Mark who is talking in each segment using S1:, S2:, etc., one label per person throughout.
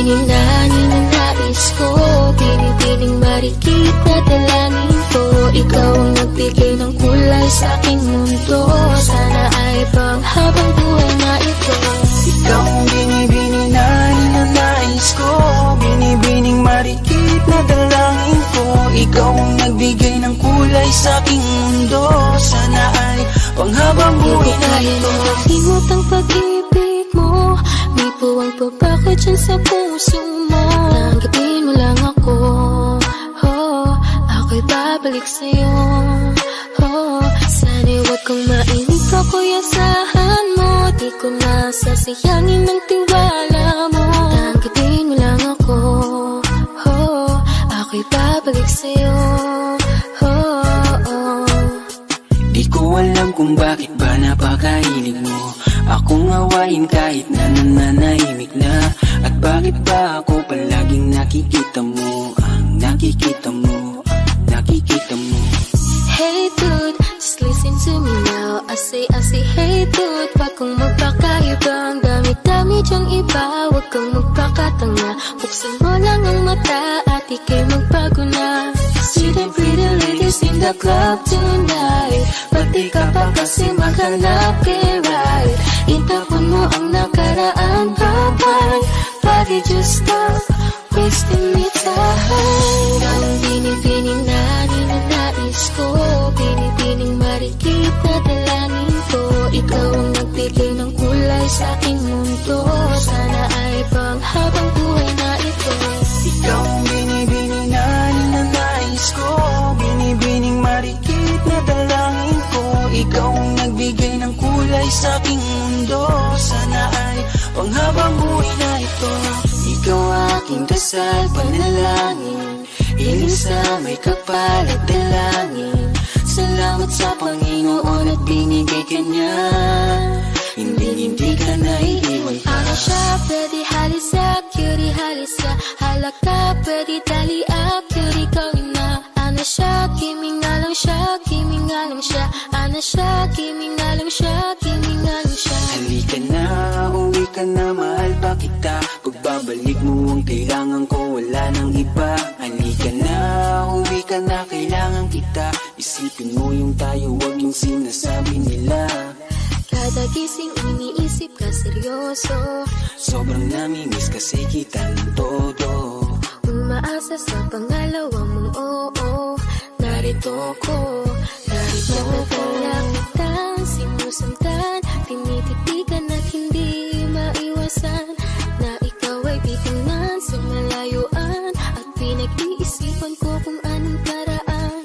S1: binibining na ninanais ko, binibining marikit na dalangin ko. Ikaw ang nagbigay ng kulay sa aking mundo, sana ay panghabang buhay na ito.
S2: Ikaw ang binibining na ninanais ko, binibining marikit na dalangin ko. Ikaw ang nagbigay ng kulay sa aking mundo, sana ay panghabang buhay na ito.
S1: Limot ang pag-ibig mo, may puwang pabako dyan sa puso mo. Tanggapin mo lang ako, oh, ako'y babalik sa'yo, oh. Sana'y huwag kang mainip, ako'y asahan mo. Di ko nasasayangin ang tiwala mo. Tanggapin mo lang ako, oh, ako'y babalik sa'yo, oh, oh.
S2: Di ko alam kung bakit ba napakahilig mo akong awayin kahit na nananahimik na. At bakit ba ako palaging nakikita mo, ang nakikita mo, nakikita mo.
S1: Hey dude, just listen to me now. I say hey dude, wag kang magpakaiba. Ang dami-dami dyang iba, wag kang magpakatanga. Buksan mo lang ang mata at ika'y magbago na. See the pretty ladies in the club tonight, pati ka pa kasi maghanap kay right. Itapon mo ang nakaraan, bye-bye. Bakit just stop wasting me time? Ang binibining na ninanais ko, binibining marikit na dalangin ko. Ikaw ang nagbigay ng kulay sa aking mundo, sana ay panghabang buhay na ito.
S2: Ikaw ang binibining na ninanais ko, binibining marikit na dalangin ko. Ikaw ang nagbigay ng kulay sa aking mundo, sana ay panghabang buhay na ito. Ikaw aking dasal, panalangin, hiling sa may kapal at dalangin. Salamat sa Panginoon at binigay ka niya, hindi ka naiiwan pa.
S1: Ano siya, pwede halisa, cutie halisa. Halaka, pwede tali up, cutie gawin na. Ano siya, kimi nga lang siya, kimi nga lang siya. Ano siya, kimi nga lang siya, kimi nga lang siya.
S2: Halika na, uwi ka na, mahal pa kita. Pagbabalik mo ang kailangan ko, wala nang iba. Halika na, uwi ka na, kailangan kita. Isipin mo yung tayo, wag yung sinasabi nila.
S1: Kada gising iniisip ka seryoso,
S2: Sobrang namimiss kasi kita ng todo.
S1: umaasa sa pangalawa mong oo. Narito ko, narito ka lang kitang sinusundan. Tinititigan at hindi maiwasan na ikaw ay titingnan sa malayuan. At pinag-iisipan ko kung anong paraan.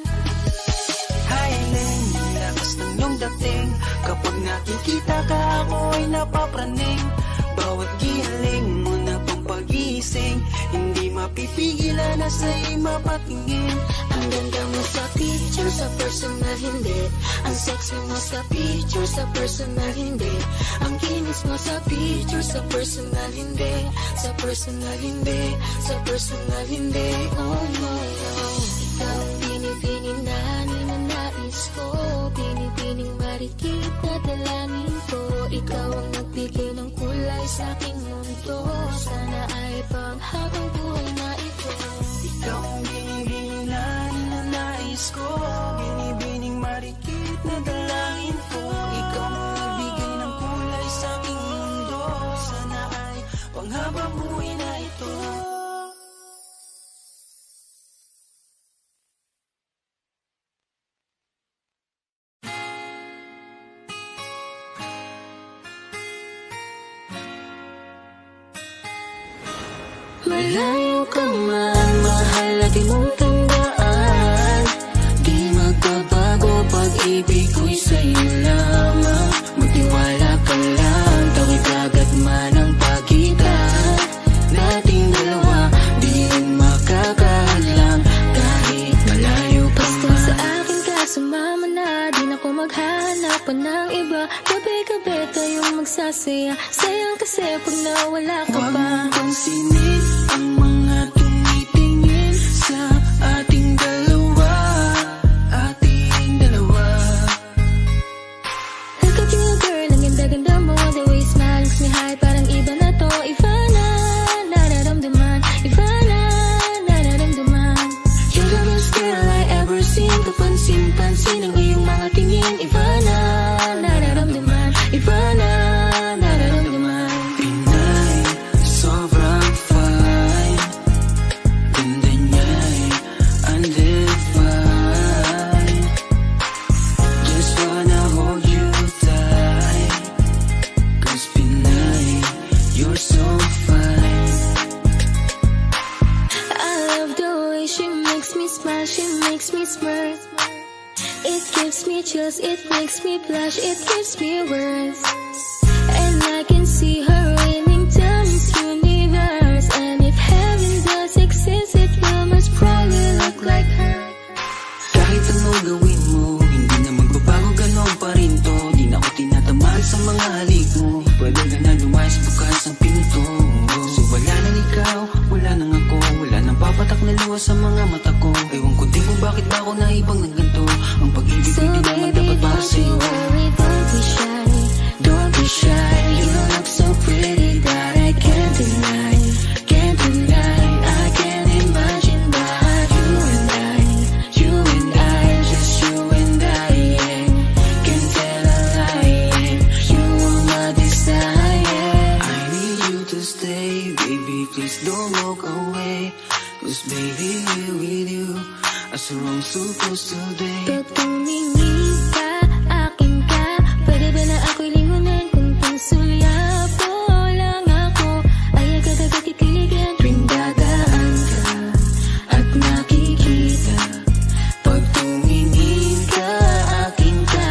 S2: Hi Len, lakas ng iyong dating. Kapag nakikita ka ako ay napapraning. Bawat gihaling mo na pang pag-iising, hindi mapipigilan na sa'y mapatingin.
S1: Ang ganda mo sa picture, sa personal hindi. Ang sexy mo sa picture, sa personal hindi. Ang kinis mo sa picture, sa personal hindi. Sa personal hindi, sa personal hindi. Oh no, no. Ikaw ang binibining na ninanais ko, binibining marikit na dalangin ko. Ikaw ang nagbigay ng kulay sa aking mundo, sana ay panghabang buhay na ito.
S2: Ikaw ang binibining na ninanais ko, binibining marikit na dalangin ko. Ikaw ang nagbigay ng kulay sa aking mundo, sana ay panghabang buhay na ito.
S1: Malayo ka man, mahal at di mong tandaan. Di magbabago, pag-ibig ko'y sa'yo lamang. Magtiwala ka lang, tawid agad man ang pagitan nating dalawa, di makakahadlang kahit malayo ka man. Basta sa akin ka sumama na, di na ko maghanap pa ng iba. Gabi-gabi tayong magsasaya, sayang kasi pag nawala ka pa.
S2: Huwag mong pansinin ang mga tumitingin sa ating dalawa, ating dalawa.
S1: Look at you girl, ang ganda-ganda mo. The way you smile makes me high, parang iba na to. Iba na, nararamdaman pansin ang iyong mga tingin. Iba na nararamdaman, iba na nararamdaman.
S2: Pinay, sobrang fine. Ganda niya'y undefined. Just wanna hold you tight. Cause Pinay, you're so fine.
S1: I love the way she makes me smile, she makes me smirk. It gives me chills, it makes me blush, it gives me words. And I can see her reigning down this universe. And if heaven does exist, it will most probably look like her.
S2: Kahit anong gawin mo, hindi na magbabago, ganon pa rin to. Di na ako tinatamaan sa mga halik mo. Pwede ka na lumayas, bukas ang pinto. So wala nang ikaw, wala nang ako, wala nang papatak na luha sa mga mata ko. Ewan ko din kung bakit ba ako naibang ng ganito. Ang pag-ibig
S1: So
S2: hindi naman
S1: baby,
S2: dapat para
S1: don't you
S2: sa'yo.
S1: worry, don't be shy.
S2: Don't be shy, you look so pretty that I can't deny, can't deny. I can't imagine but you and I, just you and I, yeah. Can't tell a lie, yeah. You are my desire. I need you to stay, baby, please don't walk away. Cause baby, here with you, as we're supposed to be.
S1: Pag tumingin ka, akin ka, pwede ba na ako'y lingunin? Kung pangsulyapo lang ako, ay agad-agad titiligan.
S2: Tuwing dadaan ka at nakikita, pag tumingin ka, akin ka,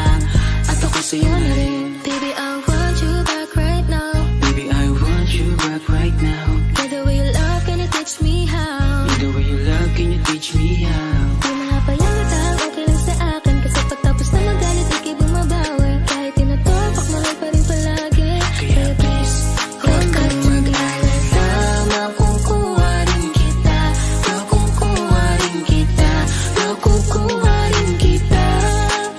S2: at ako sa'yo na rin.
S1: Baby, I want you back right now.
S2: Baby, I want you back right now.
S1: By the way you love, can you teach me how?
S2: The way you love, can you teach me how?
S1: Di mga payang okay lang sa akin. Kasi pagtapos na magalit, ikay bumabawi. Kahit tinutupak, mahal pa rin palagi.
S2: Kaya please, huwag kang mag-alala. Makukuha rin kita, makukuha rin kita, makukuha rin kita.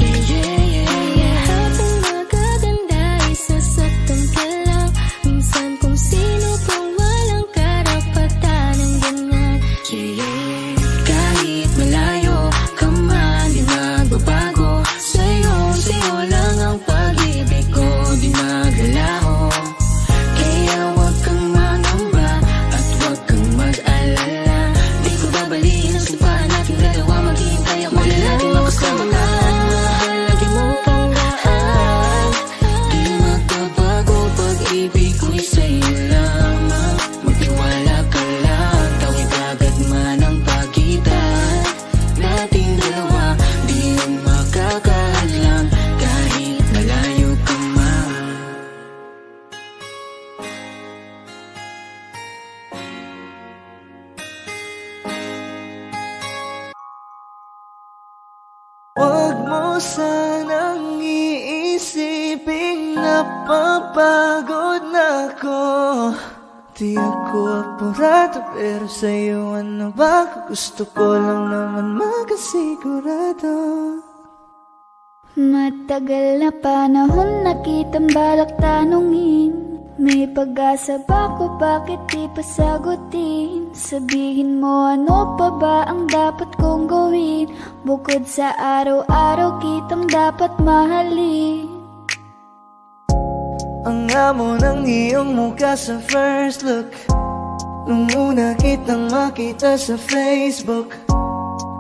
S2: Yeah, yeah, yeah.
S1: Lahat ng magaganda ay sasaktan ka lang. Minsan kung sino pang walang karapatan ng ganyan.
S2: Yeah, yeah, yeah. Kahit malayo ka man, di magbabago. Sa'yo lang ang pag-ibig ko, di magalaho. Kaya huwag kang mangamba at huwag kang mag-alala. Di ko babaliin ang sumpaan nating dalawa. Maghihintay ako na laging makasama ka. Mahal lagi mong tandaan, di magbabago pag-ibig ko'y sa'yo lamang. Magtiwala ka lang, tawid agad man ang pagitan nating dalawa. Di yun makakahadlang kahit malayo ka man. Huwag mo sanang iisiping napapagod na ako. Di ako apurado pero sa'yo ano ba? Gusto ko lang naman makasigurado.
S3: Matagal na panahon na kitang balak tanungin. May pag-asa ba ko, bakit di pa sagutin? Sabihin mo ano pa ba ang dapat kong gawin? Bukod sa araw-araw kitang dapat mahalin.
S2: Ang amo ng iyong mukha sa first look, nung una kitang makita sa Facebook.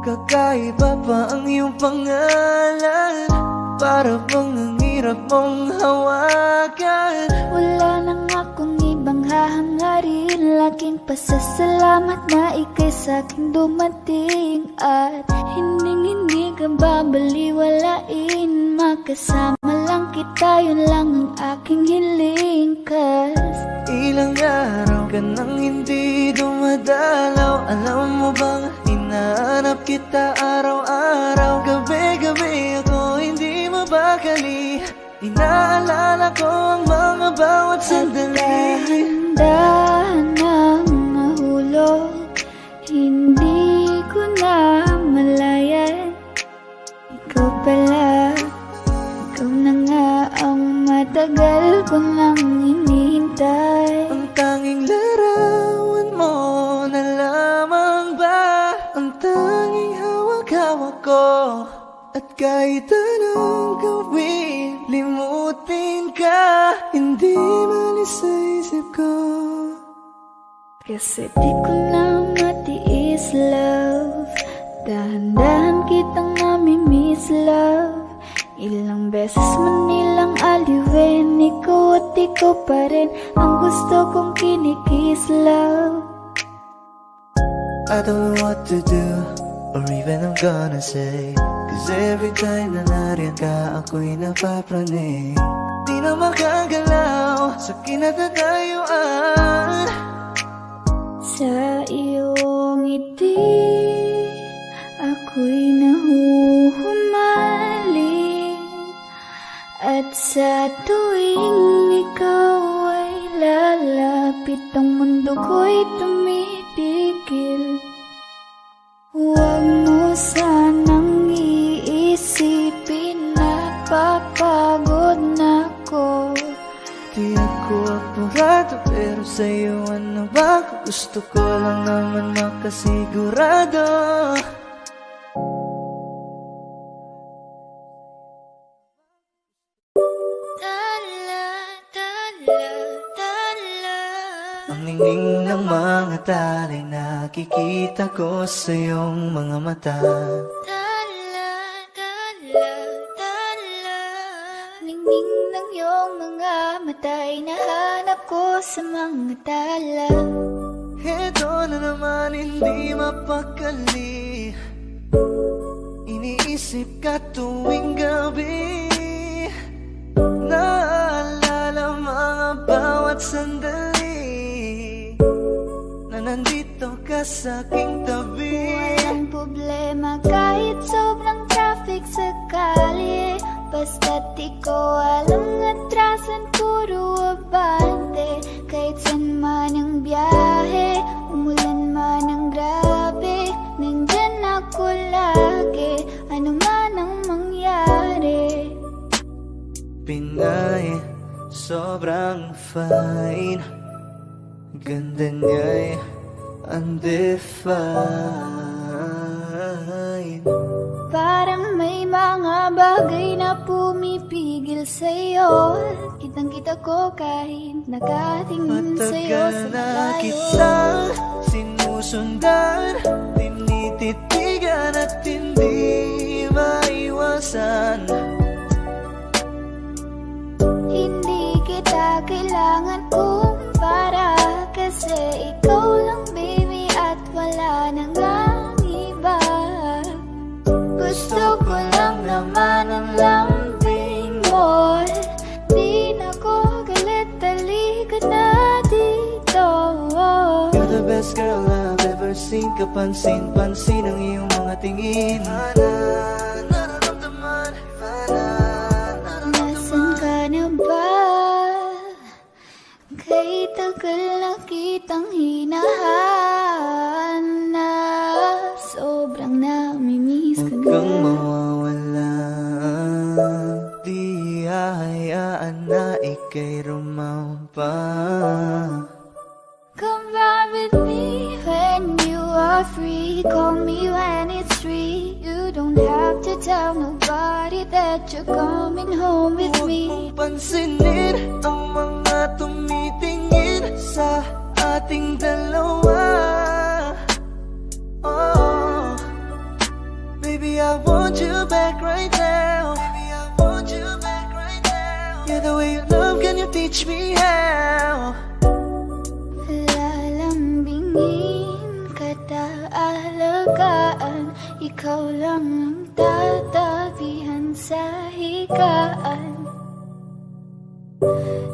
S2: Kakaiba pa ang iyong pangalan, para bang ang hirap mong hawakan.
S3: Wala nang akong ibang hahangarin, laking pasasalamat na ika'y sa'king dumating. At hindi ka babaliwalain, makasama lang kita, yun lang ang aking hiling. Cause
S2: Ilang araw ka nang hindi dumadalaw. Alam mo bang hinahanap kita araw-araw? Gabi-gabi ako hindi mabakali, inaalala ko ang mga bawat sandali.
S3: dahan-dahan ang nahulog, hindi ko na malayan. Ikaw pala, ikaw na nga ang matagal ko nang hinihintay.
S2: Ang tanging larawan mo na lamang ba ang tanging hawak-hawak ko? At kahit anong gawin, limutin ka, hindi malis sa isip ko.
S3: Kasi di ko na matiis, love. Dahan-dahan kitang nami-miss, love. Ilang beses man nilang aliwin, ikaw at ikaw pa rin ang gusto kong kinikis, love.
S2: I don't know what to do, or even I'm gonna say, cause every time na nariyan ka, ako'y napapraning. Di na makagalaw sa kinatatayuan.
S3: Sa iyong ngiti, ako'y nahuhumaling. At sa tuwing ikaw ay lalapit, ang mundo ko'y tumitigil. Huwag mo sanang iisipin na papagod na ako.
S2: Di ako apurado, pero sa'yo ano ba? Gusto ko lang naman makasigurado. Ang ningning ng mga talay, nakikita ko sa iyong mga mata.
S3: Ningning ng iyong mga mata'y nahanap ko sa mga tala.
S2: Heto na naman, hindi mapakali. Iniisip ka tuwing gabi. Naalala mga bawat sandali na nandito ka sa aking tabi.
S3: Walang problema kahit sobrang traffic sa kalye. Basta't ikaw walang atrasan, puro abante. Kahit saan man ang biyahe, umulan man ang grabe, nandyan ako lagi, ano man ang mangyari.
S2: Pinay, sobrang fine, ganda niya'y undefined.
S3: Parang may mga bagay na pumipigil sa'yo. Kitang-kita ko kahit nakatingin sa'yo sa
S2: Matagal na
S3: malayo.
S2: kitang sinusundan, tinititigan at hindi maiwasan.
S3: Hindi kita kailangan kumpara, kasi ikaw lang baby at wala nang ang iba. Gusto ko lang naman ang lambing mo. Di na ko galit, halika na dito.
S2: You're the best girl I've ever seen. Kapansin-pansin ang iyong mga tingin. Nararamdaman,
S3: Nasaan ka na ba? Kay tagal na kitang hinahanap. Sobrang namimiss ko
S2: huwag
S3: na.
S2: kang mawawala. Di hahayaan na ika'y rumampa.
S3: Come ride with me when you are free. Call me when it's free. You don't have to tell nobody that you're coming home with
S2: Huwag
S3: me.
S2: mong pansinin ang mga tumitingin sa ating dalawa. Oh, baby, I want you back right now. Baby, I want you back right now. Yeah, the way you love, can you teach me how?
S3: Lalambingin kita, alagaan. Ikaw lang ang tatabihan sa higaan.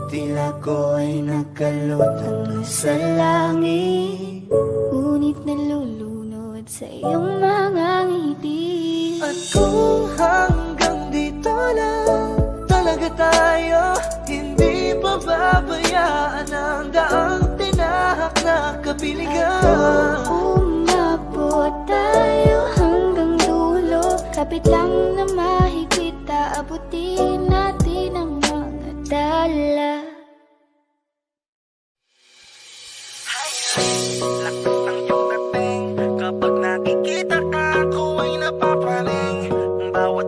S2: Tila ko ay nakalutang sa langit,
S3: Ngunit nalulunod sa iyong mga ngiti.
S2: at kung hanggang dito lang talaga tayo, hindi pa babayaan ang daang tinahak na kapiligan.
S3: Umabot tayo hanggang dulo, kapit lang na mahigpita, abutin natin ang mga dala.
S2: Lakas ng iyong dating, kapag nakikita ka, ako ay napapaling. Bawat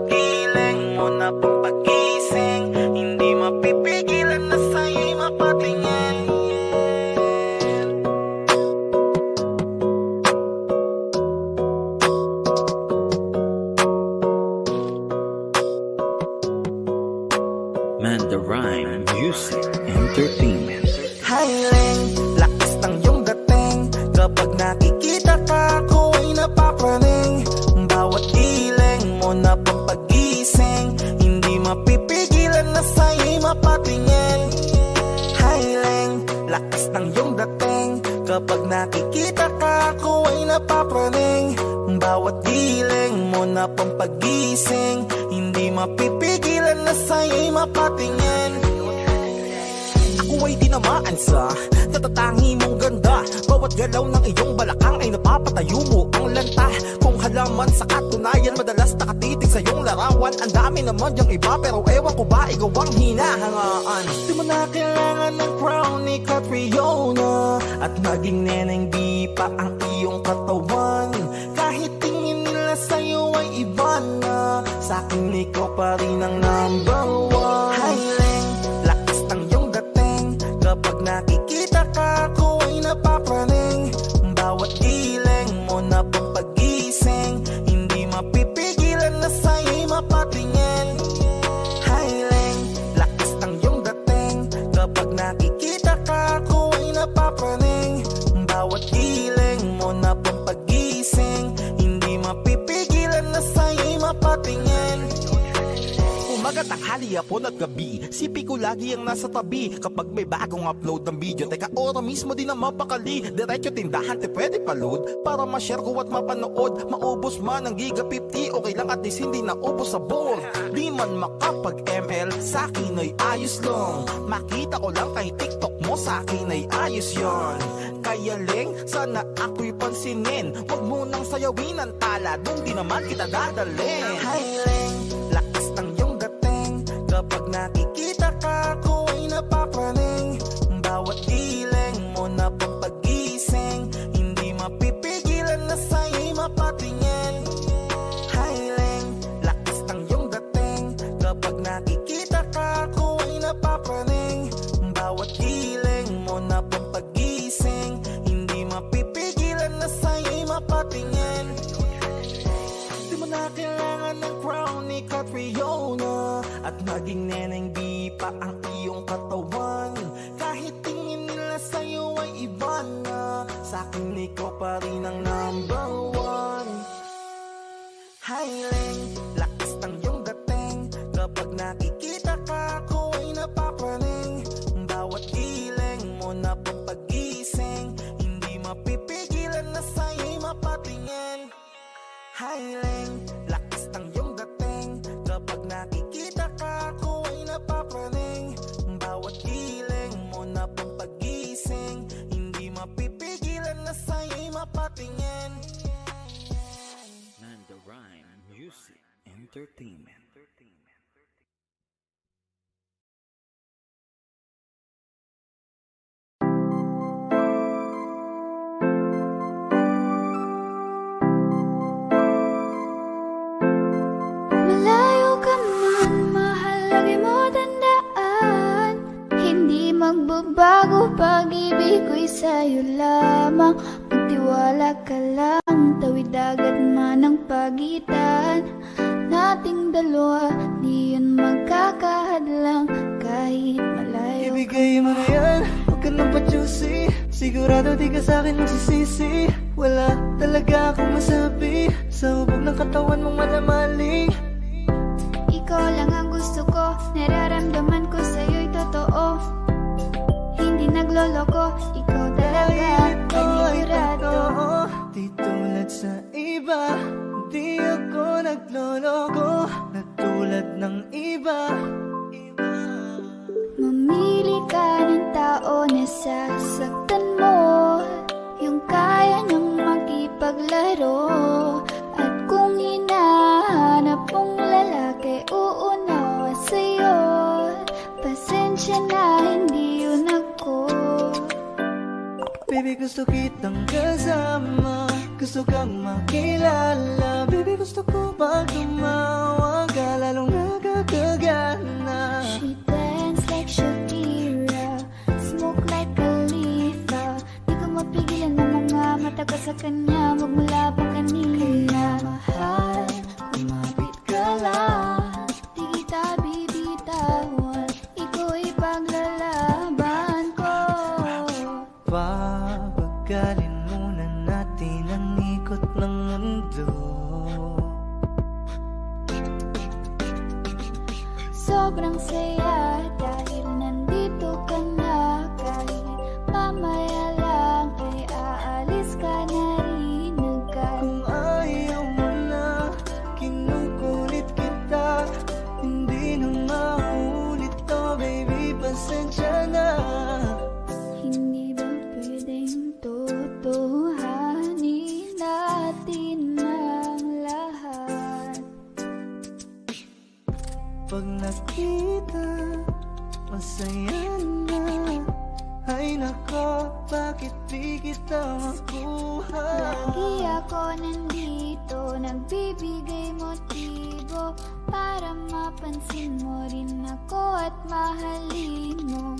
S4: Music Entertainment.
S2: Highling, lakas ng iyong dating. Kapag nakikita ka, ako ay napapraning. Bawat giling mo na pampagising, hindi mapipigilan na sa'yo'y mapatingin. Highling, lakas ng iyong dating. Kapag nakikita ka, ako ay napapraning. Bawat giling mo na pampagising, hindi mapipigilan na sa'yo'y mapatingin. Ako ay tinamaan sa natatangi mong ganda. Bawat galaw ng iyong balakang ay napapatayo mo ang lanta. Kung halaman sa katunayan, madalas nakatitig sa iyong larawan. Ang dami naman yung iba, pero ewan ko ba ikaw ang hinahangaan. Di mo na kailangan ng crown ni Catriona, at naging neneng di pa ang iyong katawan. Kahit tingin nila sa'yo ay iba na, sa'kin ikaw pa rin ang number one. Highling, lakas ng iyong dating. Kapag nakikita ka, ako ay napapraning. Bawat giling mo na pampagising, hindi mapipigilan na sa'yo'y mapatingin. Highling, lakas ng iyong dating. Kapag nakikita ka, ako ay napapraning. Bawat giling mo na pampagising, hindi mapipigilan na sa'yo'y mapatingin. Umaga, tanghali, hapon at gabi, sipi ko lagi ang nasa tabi. Kapag may bagong upload ng video, teka ora mismo din ang mapakali. Diretso tindahan, te pwede pa-load para ma-share ko at mapanood. Maubos man ang giga 50, okay lang at least hindi naubos sa board. Di man makapag-ML, sa'kin ay ayos lang. Makita ko lang kay TikTok mo, sa'kin ay ayos yon. Kaya Leng, sana ako'y pansinin. Huwag mo nang sayawin ang tala, doon di naman kita dadalhin. Hi Leng, lakas ng iyong dating. Kapag nakikita ka, ako ay napapraning. Bawat giling mo na pampagising, hindi mapipigilan na sa'yo'y mapatingin. Highling, lakas ng iyong dating. Kapag nakikita ka, ako ay napapraning. Bawat giling mo na pampagising, hindi mapipigilan na sa'yo'y mapatingin. Di mo na kailangan ng crown ni Catriona, at naging neneng di pa ang iyong katawan. Kahit tingin nila sa'yo ay iba na, sa'kin ikaw pa rin ang number one. Highling, lakas ng iyong dating. Kapag nakikita ka, ako ay napapraning. Bawat giling mo na pampagising, hindi mapipigilan na sa'yo'y mapatingin. Highling, lakas ng iyong dating. Kapag nakikita ka, ako ay napapraning. Bawat giling mo na pampagising, hindi mapipigilan na sa'yo'y mapatingin.
S4: Nanda Rhyme Music Entertainment.
S3: Malayo ka man, mahal, lagi mo tandaan. Hindi magbabago, pag-ibig ko'y sa'yo lamang. Magtiwala ka lang, tawid dagat man ang pagitan nating dalawa, di yun magkakahadlang kahit malayo.
S2: Ibigay mo na yan, huwag ka nang pa-juicy. Sigurado di ka sa'kin magsisisi. Wala talaga akong masabi sa hubog ng katawan mong malamaling.
S3: Ikaw lang ang gusto ko, nararamdaman ko sa'yo'y totoo. Hindi nagloloko, ikaw talaga, panigurado.
S2: Di tulad sa iba, di ako nagloloko na tulad ng iba.
S3: Mamili ka ng tao na sasaktan mo, yung kaya niyang makipaglaro. At kung hinahanap mong lalaki, uunawa sa'yo. Pasensya na, hindi yun ako.
S2: Baby, gusto kitang kasama, gusto kang makilala. Baby, gusto ko pag tumawag ka, lalong nakakagana.
S3: She dance like Shakira, smoke like Khalifa. Di ko mapigilan ng mga mata ko sa kanya, magmula pa kanina. Mahal, kumapit ka lang, di kita bibitawan. Ikaw ay paglaro. sobrang saya dahil nandito ka na. Kahit mamaya lang ay aalis ka na rin agad.
S2: Kung ayaw mo na, kinukulit kita. Hindi na maulit to, baby, pasensya na.
S3: Hindi ba pwedeng totohanin natin ang lahat?
S2: Pag nakita, masaya na. Ay nako, bakit di kita makuha?
S3: Lagi ako nandito, nagbibigay motibo para mapansin mo rin ako at mahalin mo.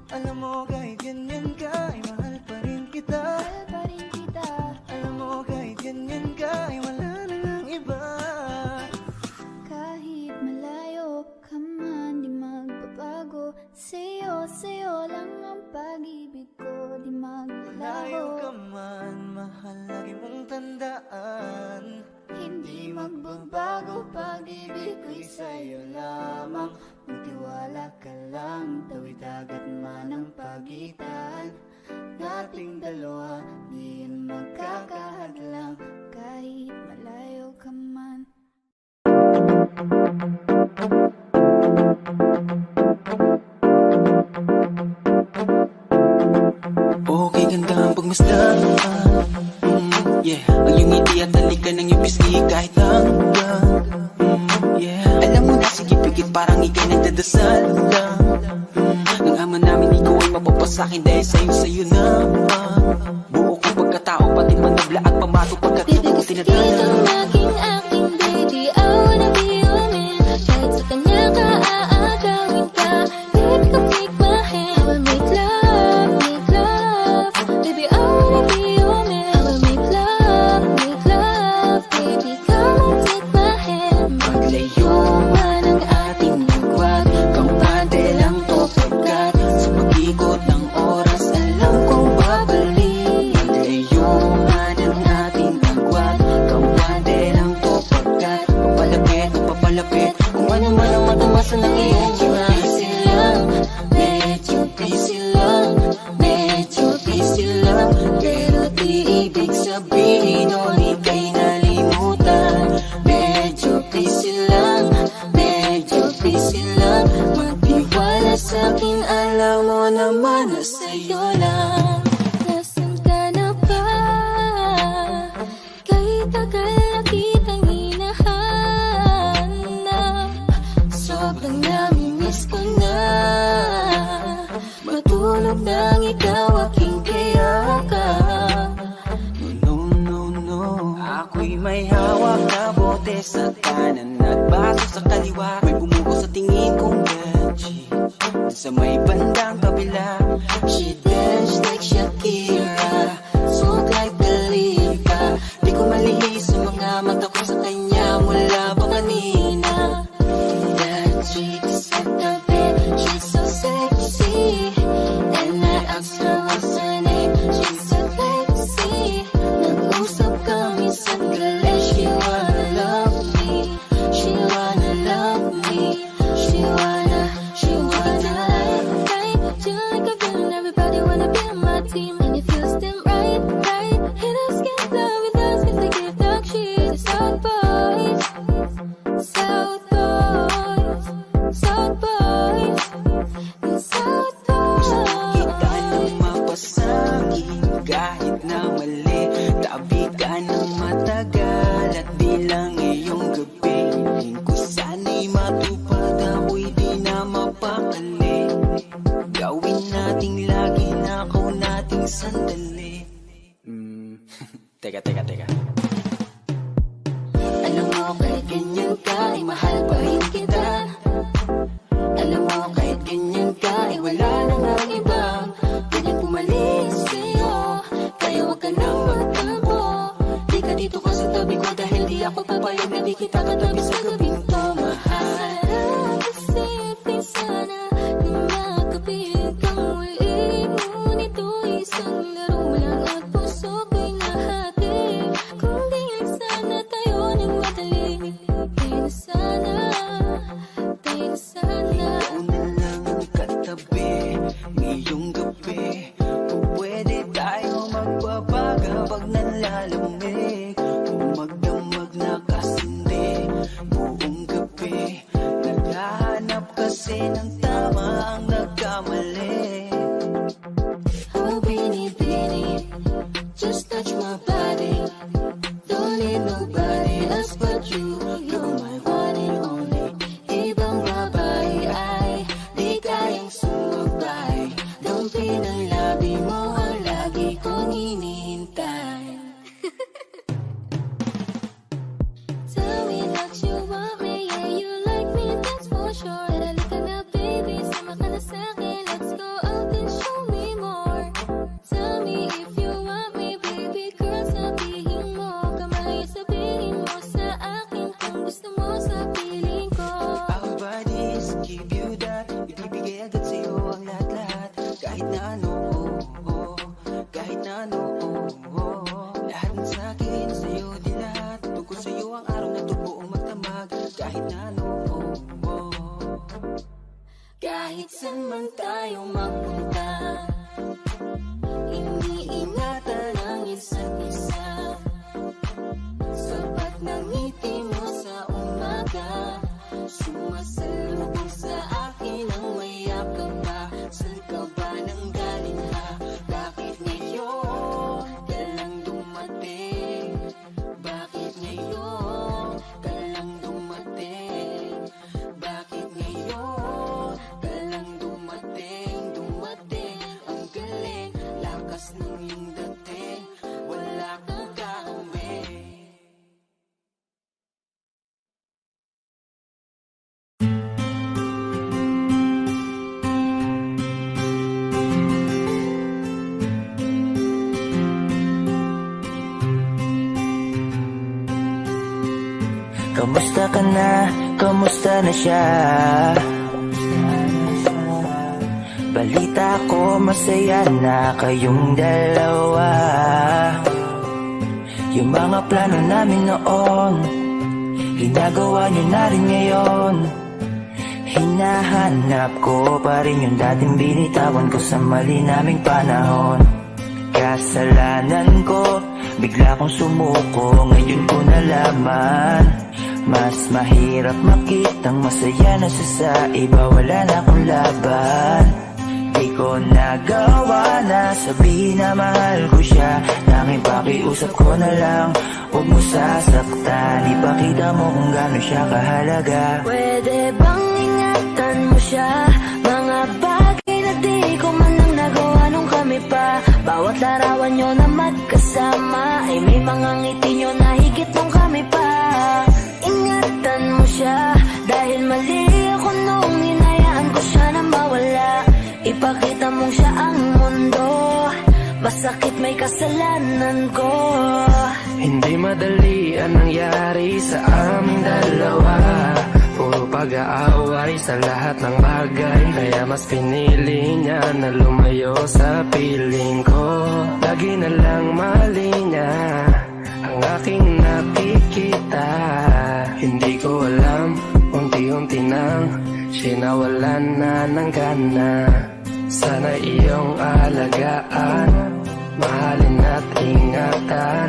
S2: Alam mo kahit ganyan ka, ay mahal pa rin kita.
S3: Mahal pa rin kita.
S2: Alam mo kahit ganyan ka, ay wala na ng iba.
S3: Kahit malayo ka man, di magbabago. Sa'yo lang ang pag-ibig ko, di
S2: Layo ka
S3: maglaho.
S2: man, mahal lagi mong tandaan.
S3: Hindi magbabago, pag-ibig ko'y sa'yo lamang. Magtiwala ka lang, tawid dagat man ang pagitan. Nating dalawa, di yan magkakahadlang. Kahit malayo ka man.
S2: Okay, ganda ang pagmasdan. Yeah, ang iyong ngiti at halika ng iyong pisngi kahit hanggang. Yeah, alam mo na, sige pigit parang ikay nagdadasal lang. Nang ama namin ikaw ay mapapasakin dahil sa'yo na. Buo kong pagkatao, pati manabla at pamato pagkat ito ko tinadala.
S1: Itong aking baby, I wanna be your man. Kahit sa kanya ka aagawin ka, baby, come take my hand. I will make love, baby, I wanna be your man. I will make love, baby, come and take my hand.
S2: Maglayo man ang ating lagwat, kampante lang to pagkat sa pag-ikot ng oras alam kong babalik. Maglayo man ang ating lagwat, kampante lang to pagkat papalapit kung ano man ang matamasa ng iyong
S1: Busy lang, medyo busy lang, medyo busy lang.
S2: pero di ibig sabihin o ika'y nalimutan.
S1: Medyo busy lang, magtiwala sa'kin, alam mo naman na sa'yo lang. Nasaan ka na ba? Kahit tagal na kitang hinahanap, sobrang namimiss ko na. Matulog nang ikaw aking kayakap.
S2: No, ako'y may hawak na bote sa kanan at baso sa kaliwa. May bumuko sa tingin kong gadget sa may bandang kabila.
S1: She dance like Shakira, smooth like Khalifa. Di ko malihis sa mga mata ko sa kanya mula pa kanina. That chick sa tabi, she's so sexy, and I asked her what's her name. She said Lexi. Nag-usap kami sandali. She wanna love me, she wanna love me, she wanna like you like a villain. Everybody wanna be on my team, and it feels them right. Hit us, get love with us, 'cause they give dog shit. The South Boys, South Boys, South Boys, the South
S2: Kita ng
S1: Boys.
S2: mapasangin kahit na mali. Tabi ka ng matagal at bilang iyong gabi. Hiling ko sana'y matupad, ako'y di na mapakali. Gawin nating lagi, nakaw nating sandali. Teka.
S1: Alam mo kahit ganyan ka, ay mahal pa rin kita. Alam mo kahit ganyan ka, ay wala na nga ibang pwedeng pumalis sa'yo. Kaya wag ka nang magtampo, di ka dito ka sa tabi ko, dahil di ako papayag na di kita katabi sa gabing to, mahal. Sarap isipin sana na makapiling kang muli, ngunit ito isang laro lang at puso ko'y nahati. Kung di sana tayo nang madali, tayo na sana, tayo na sana.
S2: Naghahanap kasi ng tama ang nagkamali.
S1: Oh, Bini, just touch my body. Don't need nobody else but you. You're my one and only. Ibang babae ay di kayang sumabay. Dampi ng labi mo ang lagi kong hinihintay. Tell me that you want me, yeah, you like me, that's for sure. Halika na baby, sama ka na sa'kin. Let's go out and show me more. Tell me if you want me, baby girl, sabihin mo. Kamay sabihin mo sa akin kung gusto mo sa piling ko.
S2: Our bodies give you that. Ibibigay agad sa'yo ang lahat-lahat. Kahit na ano, kahit na ano, lahat ng sa'kin, sa'yo din lahat. Tungkol sa'yo ang araw na ito buong magdamag. Kahit na ano,
S1: Kahit saan man tayo magpunta, iniingatan ang isa't isa. Sapat ng ngiti mo sa umaga, sumasalubong sa akin ang mayakap pa. Saan ka ba nang galing ha? Bakit ngayon ka lang dumating? Bakit ngayon ka lang dumating? Bakit ngayon ka lang dumating? Ang galing, lakas ng iyong dating, wala kang kakambi.
S2: kamusta ka na? Kamusta na siya? Balita ko masaya na kayong dalawa. Yung mga plano namin noon, ginagawa niyo na rin ngayon. Hinahanap ko pa rin yung dating binitawan ko sa mali naming panahon. Kasalanan ko, bigla kong sumuko, ngayon ko nalaman. Mas mahirap makitang masaya na siya sa iba, wala na akong laban. Di ko nagawa na sabihin na mahal ko siya. Tanging pakiusap ko na lang, huwag mo sasaktan. Ipakita mo kung gaano siya kahalaga.
S1: Pwede bang ingatan mo siya? Mga bagay na di ko man lang nagawa nung kami pa. Bawat larawan nyo na magkasama ay may mga ngiti nyo na higit nung kami pa. Ingatan mo siya dahil mali ako nung hinayaan ko siya na mawala. Ipakita mong siya ang mundo, masakit may kasalanan ko.
S5: Hindi madali ang nangyari sa aming dalawa. Puro pag-aaway sa lahat ng bagay, kaya mas pinili niya na lumayo sa piling ko. Lagi na lang mali niya ang aking nakikita. Hindi ko alam, unti-unti nang sinawalan na ng gana. Sana iyong alagaan, mahalin at ingatan.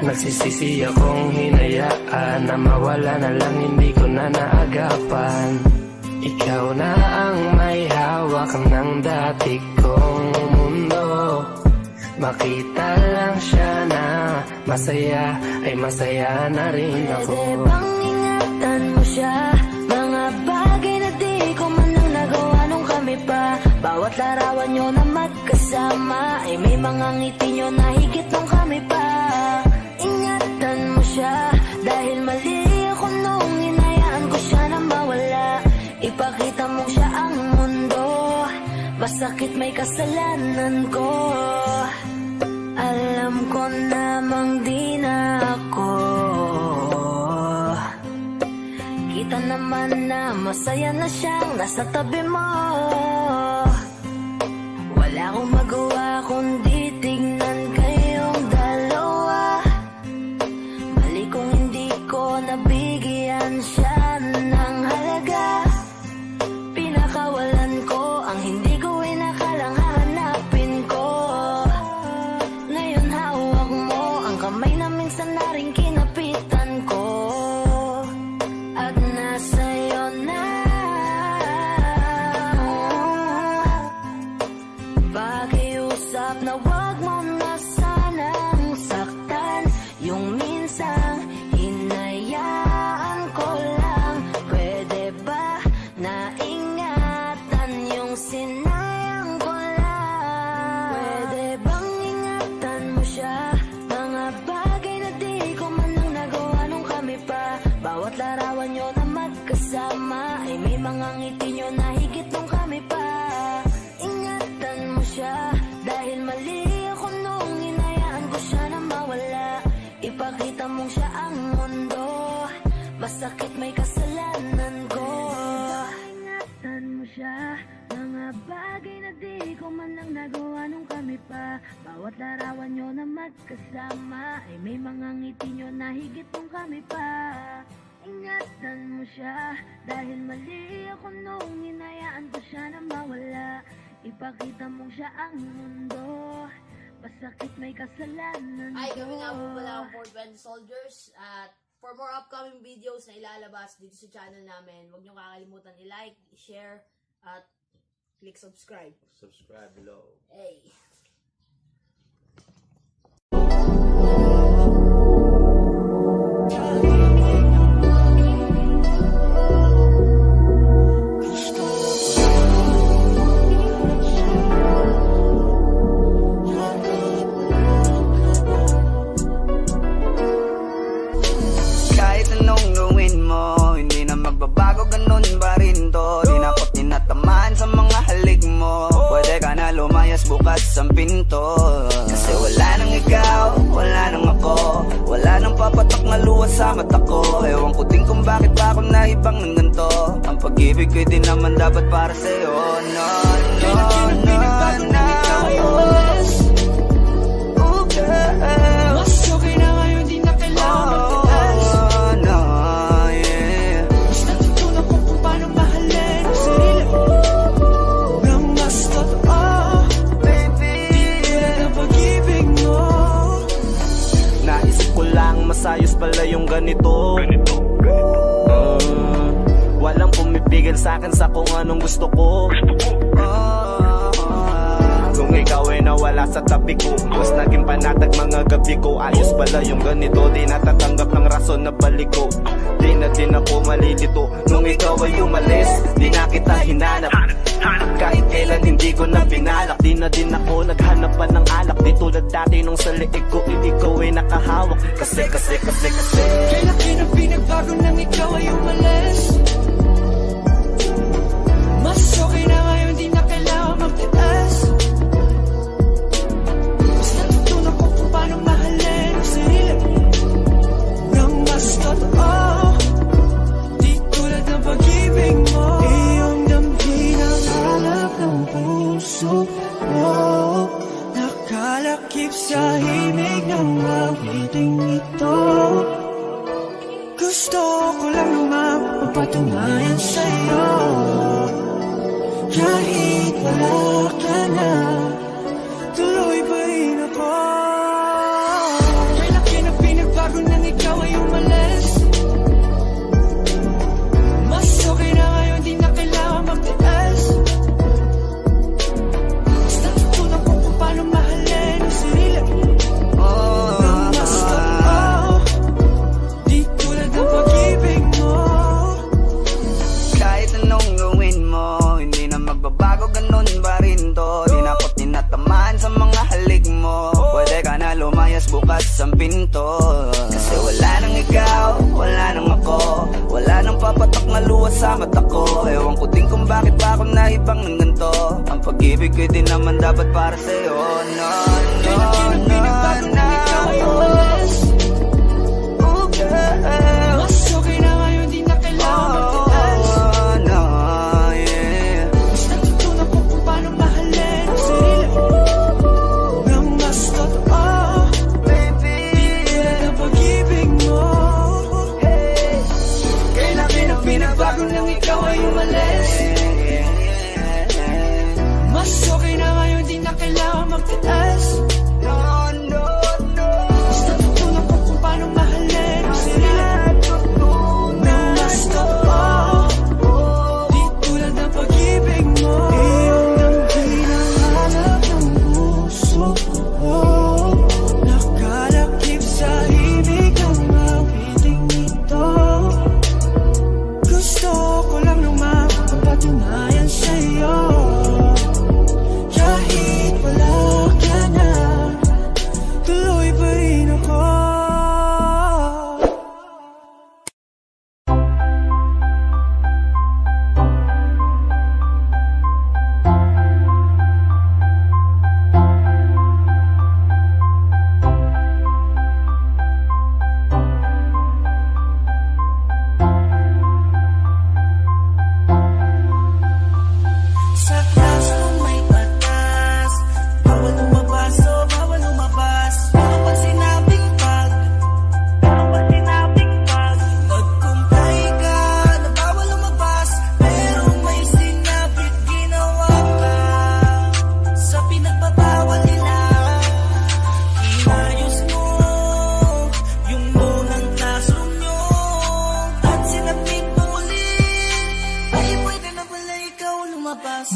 S5: Nagsisisi akong hinayaan na mawala na lang, hindi ko na naagapan. Ikaw na ang may hawak ng dati kong mundo. Makita lang siya na masaya, ay masaya na rin ako.
S1: Pwede bang ingatan mo siya? Mga bagay na di ko man lang nagawa nung kami pa. Bawat larawan nyo na magkasama ay may mga ngiti nyo na higit nung kami pa. Ingatan mo siya dahil mali ako nung hinayaan ko siya na mawala. Ipakita mo siya ang mundo, masakit may kasalanan ko. Alam ko namang di na ako. Kita naman na masaya na siyang nasa tabi mo. Wala akong magawa kundi tignan kayong dalawa. Mali kung hindi ko nabigyan siya ng halaga. Pinakawalan ko ang hindi ko inakalang hahanapin ko. Ngayon hawak mo ang kamay na minsan na rin kinapitan ko. At nasa
S6: na magkasama ay may mga ngiti nyo na higit nung kami pa. Ingatan mo siya dahil mali ako nung hinayaan ko siya na mawala. Ipakita mong siya ang mundo, masakit may kasalanan ko. Ingatan mo siya, mga bagay na di ko man lang nagawa nung kami pa. Bawat larawan nyo na magkasama ay may mga ngiti nyo na higit nung kami pa. Ingatan mo siya dahil mali ako nung hinayaan ko siya na mawala. Ipakita mong siya ang mundo, masakit may kasalanan ko.
S7: Hi, kami nga po pala ang 420 Soldiers at for more upcoming videos na ilalabas dito sa channel namin, huwag niyo kakalimutan i-like, i-share at click subscribe.
S8: Subscribe below.
S7: Hey!
S2: Kahit anong gawin mo, hindi na magbabago, ganun ba rin to? Di na ako tinatamaan sa mga halik mo. Pwede ka na lumayas, bukas ang pinto. Kasi wala nang ikaw, wala nang ako, wala nang papatok na luha sa mata ko. Ewan ko din kung bakit ba ako naibang ng ganito. Ang pag-ibig ko din naman dapat para sa'yo. No, no, no, no. Oh, girl,
S9: mas okay na ngayon, di na kailangan magtaas.
S2: no, yeah.
S9: Mas natutunan ko kung paano mahalin ang sarili nang mas totoo,
S2: Baby,
S9: ang pag-ibig mo.
S5: Naisip ko lang masayos pala yung ganito. Walang pumipigil sa'kin sa kung anong gusto ko. Nung ikaw ay nawala sa tabi ko, mas naging panatag mga gabi ko. Ayos pala yung ganito, di natatanggap ng rason na balik ko. Di na din ako malilito. Nung ikaw ay umalis, di na kita hinanap. Kahit kailan hindi ko na pinalak. Di na din ako naghanap pa ng alak. Di tulad dati nung sa liig ko, ikaw ay nakahawak. Kasi
S9: Kailan pinagbago nang ikaw ay umalis? Mas okay na ngayon, di na kailangan magtaas. Mas natutunan ko kung paano mahalin ang sarili nang mas totoo, di tulad ng pag-ibig mo. Iyong damhin ang hanap ng puso mo, nakalakip sa himig ng awiting ito. Gusto ko lang naman magpatunayan sa'yo, kahit wala ka na, tuloy pa rin ako. Kailan pinagbago nang ikaw ay umalis? Mas okay na ngayon, di na kailangan magtaas. Mas natutunan ko kung paano mahalin ang sarili nang mas totoo, di tulad ng pag-ibig mo.
S2: kahit anong gawin mo, hindi na magbabago, ganun ba rin to? Di na ako tinatamaan sa mga halik mo. Pwede ka na lumayas, bukas ang pinto. Kasi wala nang ikaw, wala nang ako, wala nang papatok na luha sa mata ko. Ewan ko din kung bakit ba ako naibang ng ganito. Ang pag-ibig ko din naman dapat para sa'yo. No, no, no,
S9: Pinagbago nang ikaw ay umalis?
S2: oh, girl.
S9: Mas okay na ngayon, di na kailangan magtaas.
S2: No, yeah.
S9: Mas natutunan ko kung paano mahalin ang sarili nang mas totoo,
S2: Baby,
S9: tulad ng pag-ibig mo. Kailan pinagbago nang ikaw ay umalis? Mas okay na ngayon, di na kailangan magtaas.
S2: no, no, no.
S9: Mas natutunan ko kung paano mahalin ang sarili nang mas totoo, di tulad ng pag-ibig mo. Iyong damhin ang hanap ng puso ko, nakalakip sa himig ng awiting ito. Gusto ko lang naman magpatunayan sa'yo, kahit wala ka na, tuloy pa rin ako.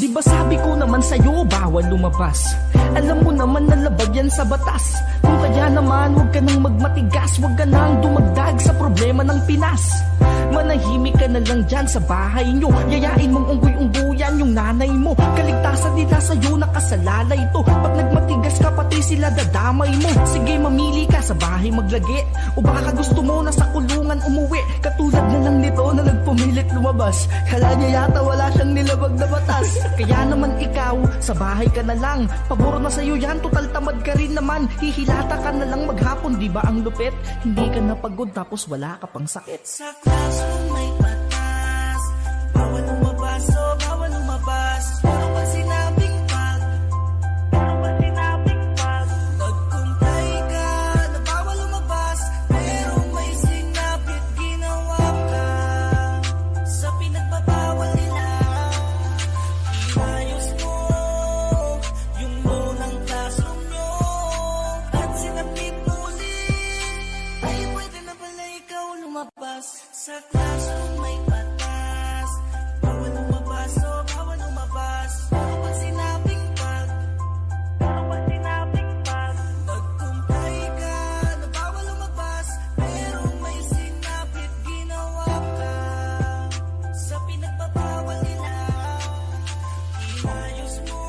S8: Di ba sabi ko naman sa'yo, bawal lumabas? Alam mo naman na labag yan sa batas. Kung kaya naman, huwag ka nang magmatigas. Huwag ka nang dumagdag sa problema ng Pinas. Manahimik ka na lang dyan sa bahay nyo. Yayain mong unggoy-unggoyan yung nanay mo. Kaligtasan nila sa'yo, nakasalalay to. Pag nagmatigas ka, pati sila dadamay mo. Sige, mamili ka, sa bahay maglagi. O baka gusto mo na sa kulungan umuwi. Katulad na lang nito na nagpumilit lumabas. Kala niya yata wala siyang nilabag na batas. Kaya naman ikaw, sa bahay ka na lang. Pabor na sa'yo yan, total tamad ka rin naman. Hihilata ka na lang maghapon, di ba ang lupit? Hindi ka napagod tapos wala ka pang sakit.
S9: Sa classroom may batas, bawal lumabas, oh bawal lumabas. Pero pag sinabing pag nagkumpay ka na bawal lumabas, pero may sinapit ginawa ka. Sa pinagbabawal nila, inayos mo yung unang classroom nyo. At sinapit mo ulit, ay pwede na pala ikaw lumabas. Sa classroom may batas, bawal lumabas, oh bawal lumabas. Pero pag sinabing pag nagkumpay ka na bawal lumabas, pero may sinapit ginawa ka. Sa pinagbabawal nila, inayos mo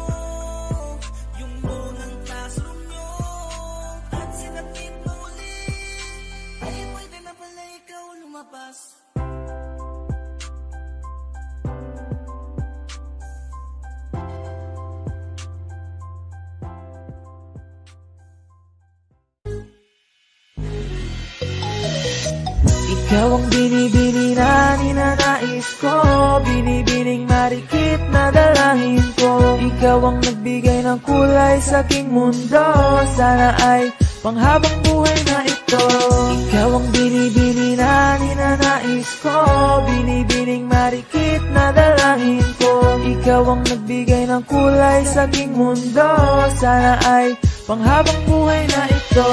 S9: yung unang classroom nyo. At sinapit mo ulit, ay pwede na pala ikaw lumabas. Ikaw ang binibini na ninanais ko, binibining marikit na dalangin ko. Ikaw ang nagbigay ng kulay sa aking mundo, sana ay panghabang buhay na ito. Ikaw ang binibini na ninanais ko, binibining marikit na dalangin ko. Ikaw ang nagbigay ng kulay sa aking mundo, sana ay panghabang buhay na ito.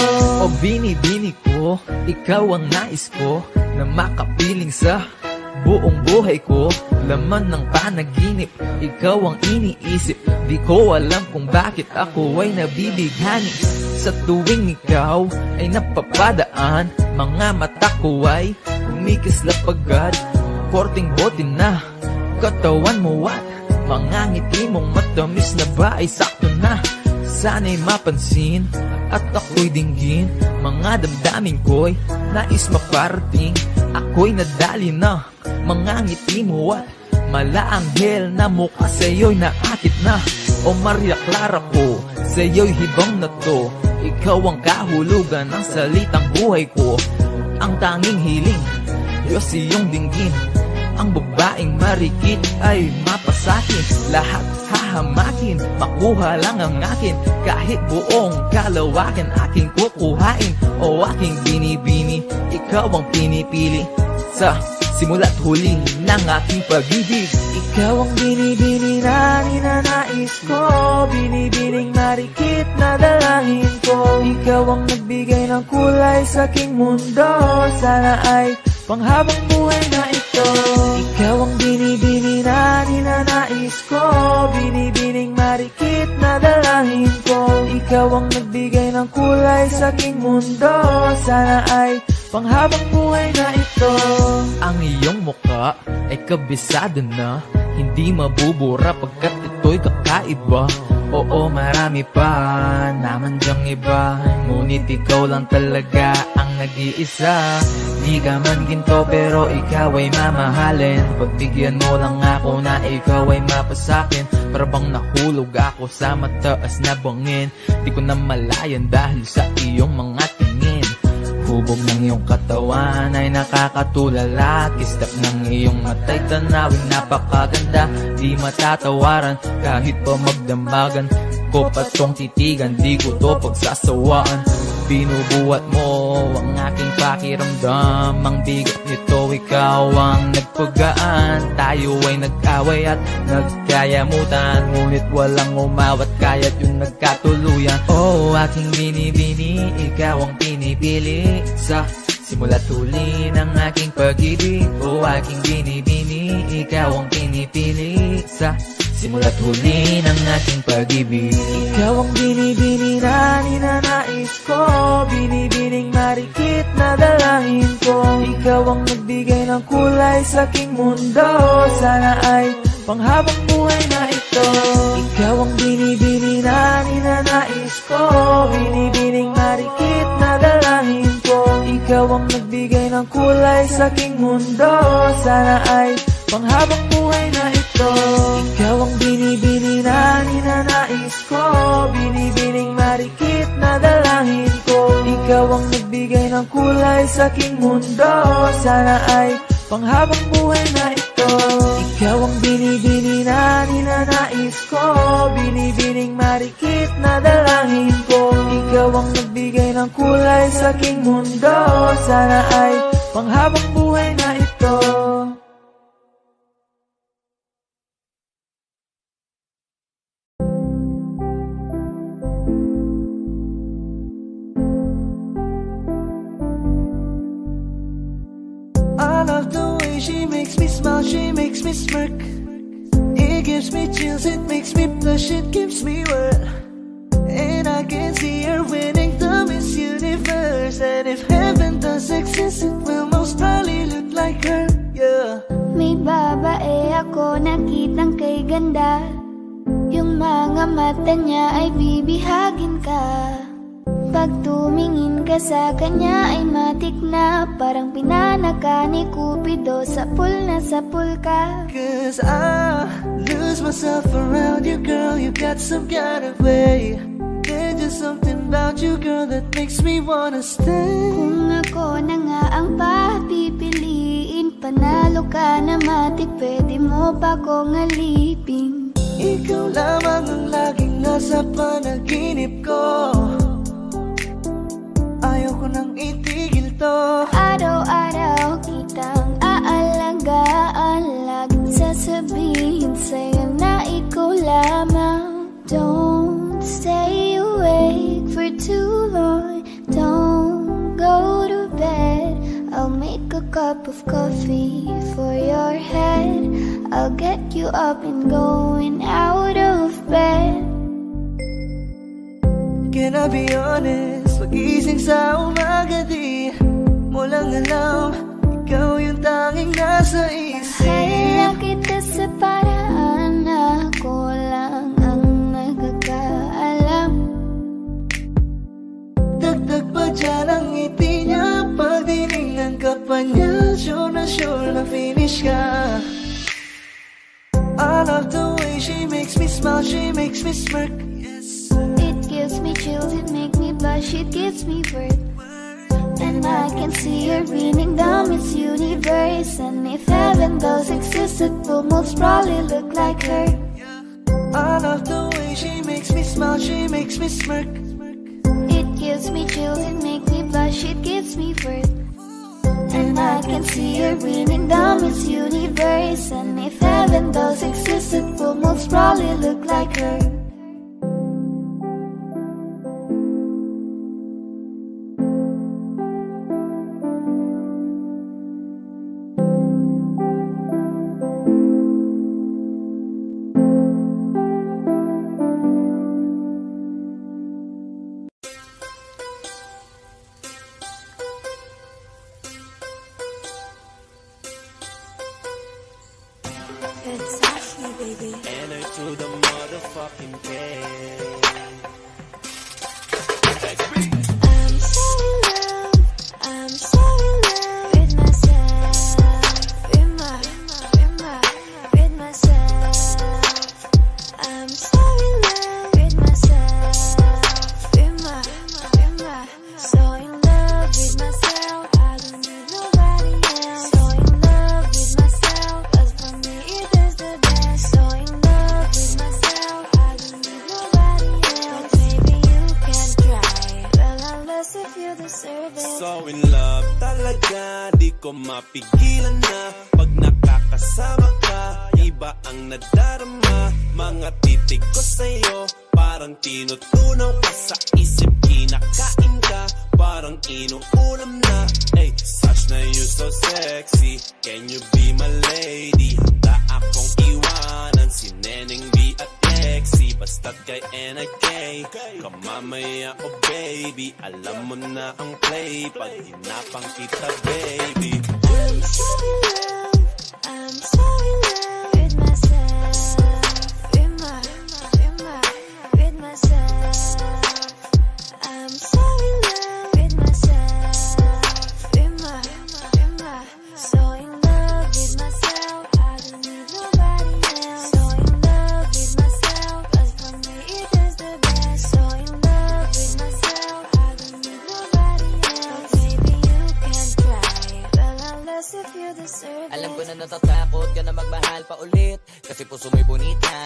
S10: O binibini ko, ikaw ang nais ko, na makapiling sa buong buhay ko. Laman ng panaginip, ikaw ang iniisip. Di ko alam kung bakit ako ay nabibighani. Sa tuwing ikaw ay napapadaan, mga mata ko ay kumikislap agad. Korting bote na katawan mo at mga ngiti mong matamis na ba ay sakto na. Sana'y mapansin at ako'y dinggin, mga damdamin ko'y nais maparating. Ako'y nadali na mga ngiti mo at malaanghel na mukha sa'yo'y naakit na. O Maria Clara ko, sa'yo'y hibang na to. Ikaw ang kahulugan ng salitang buhay ko. Ang tanging hiling, Diyos iyong dinggin. Ang babaeng marikit ay mapasakin. Lahat hahamakin, makuha lang ang akin. Kahit buong kalawakan aking kukuhain. O aking binibini, ikaw ang pinipili. Sa simula't huli ng aking pag-ibig.
S9: Ikaw ang binibini na ninanais ko, binibining marikit na dalangin ko. Ikaw ang nagbigay ng kulay sa aking mundo, sana ay panghabang buhay na ito. Ikaw ang binibini na ninanais ko, binibining marikit na dalangin ko. Ikaw ang nagbigay ng kulay sa aking mundo, sana ay panghabang buhay na ito.
S10: Ang iyong mukha ay kabisado na, hindi mabubura pagkat ito'y kakaiba. Oo, marami pa naman dyang iba, ngunit ikaw lang talaga ang nag-iisa. Di ka man ginto pero ikaw ay mamahalin. Pagbigyan mo lang ako na ikaw ay mapasakin. Para bang nahulog ako sa mataas na bangin. Di ko na malayan dahil sa iyong mga tingin. Hubog ng iyong katawan ay nakakatulala. Kislap ng iyong mata'y tanawing napakaganda. Di matatawaran kahit pa magdambagan ko patong titigan, di ko to pagsasawaan. Binubuhat mo ang aking pakiramdam. Ang bigat nito, ikaw ang nagpagaan. Tayo ay nag-away at nagkayamutan, ngunit walang umawat kaya't yung nagkatuluyan. Oh, aking binibini, ikaw ang pinipili. Sa simula't huli ng aking pag-ibig. Oh, aking binibini, ikaw ang pinipili. Sa simula't huli ng ating pag-ibig.
S9: Ikaw ang binibini na ninanais ko, binibining marikit na dalangin ko. Ikaw ang nagbigay ng kulay sa aking mundo, sana ay panghabang buhay na ito. Ikaw ang binibini na ninanais ko, binibining marikit na dalangin ko. Ikaw ang nagbigay ng kulay sa aking mundo, sana ay panghabang buhay na ito. Ikaw ang binibini na ninanais ko, binibining marikit na dalangin ko. Ikaw ang nagbigay ng kulay sa aking mundo, sana ay panghabang buhay na ito. Ikaw ang binibini na ninanais ko, binibining marikit na dalangin ko. Ikaw ang nagbigay ng kulay sa aking mundo, sana ay panghabang buhay na ito.
S2: I love the way she makes me smile, she makes me smirk. It gives me chills, it makes me blush, it gives me word. And I can see her winning the Miss Universe. And if heaven does exist, it will most probably look like her, yeah.
S3: May babae ako nakitang kay ganda, yung mga mata niya ay bibihagin ka. Pag tumingin ka sa kanya ay matik na, parang pinanaka ni Cupido, sapul na sapul ka.
S2: Cause I lose myself around you, girl, you got some kind of way. There's just something about you, girl, that makes me wanna stay.
S3: Kung ako na nga ang papipiliin, panalo ka na matik, pwede mo pa kong alipin.
S2: Ikaw lamang ang laging nasa panaginip ko, ayaw ko nang itigil to.
S3: Araw-araw kitang aalagaan, laging sasabihin sa'yo na ikaw lamang. Don't stay awake for too long, don't go to bed. I'll make a cup of coffee for your head, I'll get you up and going out of bed.
S2: Can I be honest? Pag-ising sa umaga di mo lang alam, ikaw yung tanging nasa isip.
S3: Mahal kita sa paraan na ako lang ang nagkakaalam.
S2: Dagdag pa dyan ang ngiti niya, pag dinignan ka pa niya, sure na finish ka. I love the way she makes me smile, she makes me smirk.
S3: It gives me chills, it makes me blush, it gives me worth. And I can see her winning the Miss Universe. And if heaven does exist, it will most probably look like her.
S2: I love the way she makes me smile, she makes me smirk.
S3: It gives me chills, it makes me blush, it gives me worth. And I can see her winning the Miss Universe. And if heaven does exist, it will most probably look like her.
S6: It's Ashley, baby.
S9: Enter to the motherfucking game.
S6: I'm so in love, I'm so in love with myself, with myself. I'm so in love with myself, so in love with myself. I don't need nobody else. So in love with myself, 'cause for me it is the best. So in love with myself, I don't need nobody else. Maybe you can try, well unless if you deserve it.
S9: So in love talaga, di ko mapigilan na. Pag nakakasama ka, iba ang nadarama. Mga titig ko sa'yo, parang tinutunaw ka sa isip. Kinakain ka, parang inuulam na. Hey, such na you so sexy, can you be my lady? Handa akong iwanan si Neneng
S11: basta kay NIK. Kamamaya ko baby, alam mo na ang play pag hinapang kita baby.
S6: I'm so in love, I'm so in love with myself, with myself. I'm so in love with myself, with my, so in love with myself. I don't need nobody else. So in love with myself, 'cause for me it is the best. So in love with myself, I don't need nobody else. Maybe you can try, well unless if you deserve it.
S12: Alam ko na natatakot ka na magmahal pa ulit, kasi puso mo'y bonita.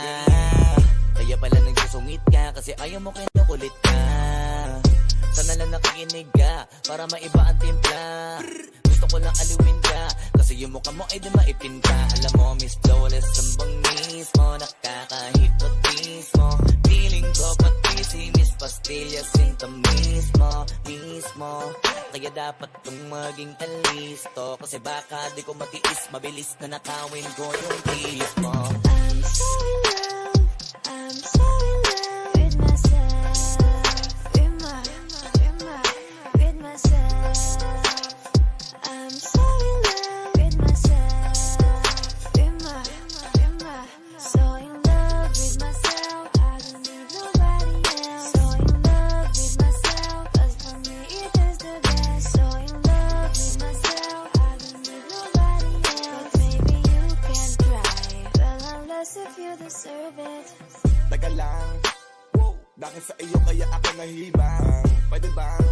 S12: Kaya pala nagsusungit ka, kasi ayaw mo kinukulit ka. Sana lang nakikinig ka, para maiba ang timpla. Gusto ko lang aliwin ka, kasi yung mukha mo ay di maipin ka. Alam mo, Miss Flawless ang bangis mo, nakakahipnotis mo. Feeling ko pati si Miss Pastillas sinta mismo. Kaya dapat kong maging kalisto, kasi baka di ko matiis, mabilis na nakawin ko yung tiis mo.
S6: I'm so in love, I'm so in love with myself, with myself. I'm so in love with myself, with my, so in love with myself. I don't need nobody else. So in love with myself, 'cause for me it is the best. So in love with myself, I don't need nobody else. Maybe you can try, well unless if you deserve it.
S13: Taga lang, wow, dahil sa iyo kaya ako nahibang. Pwede bang,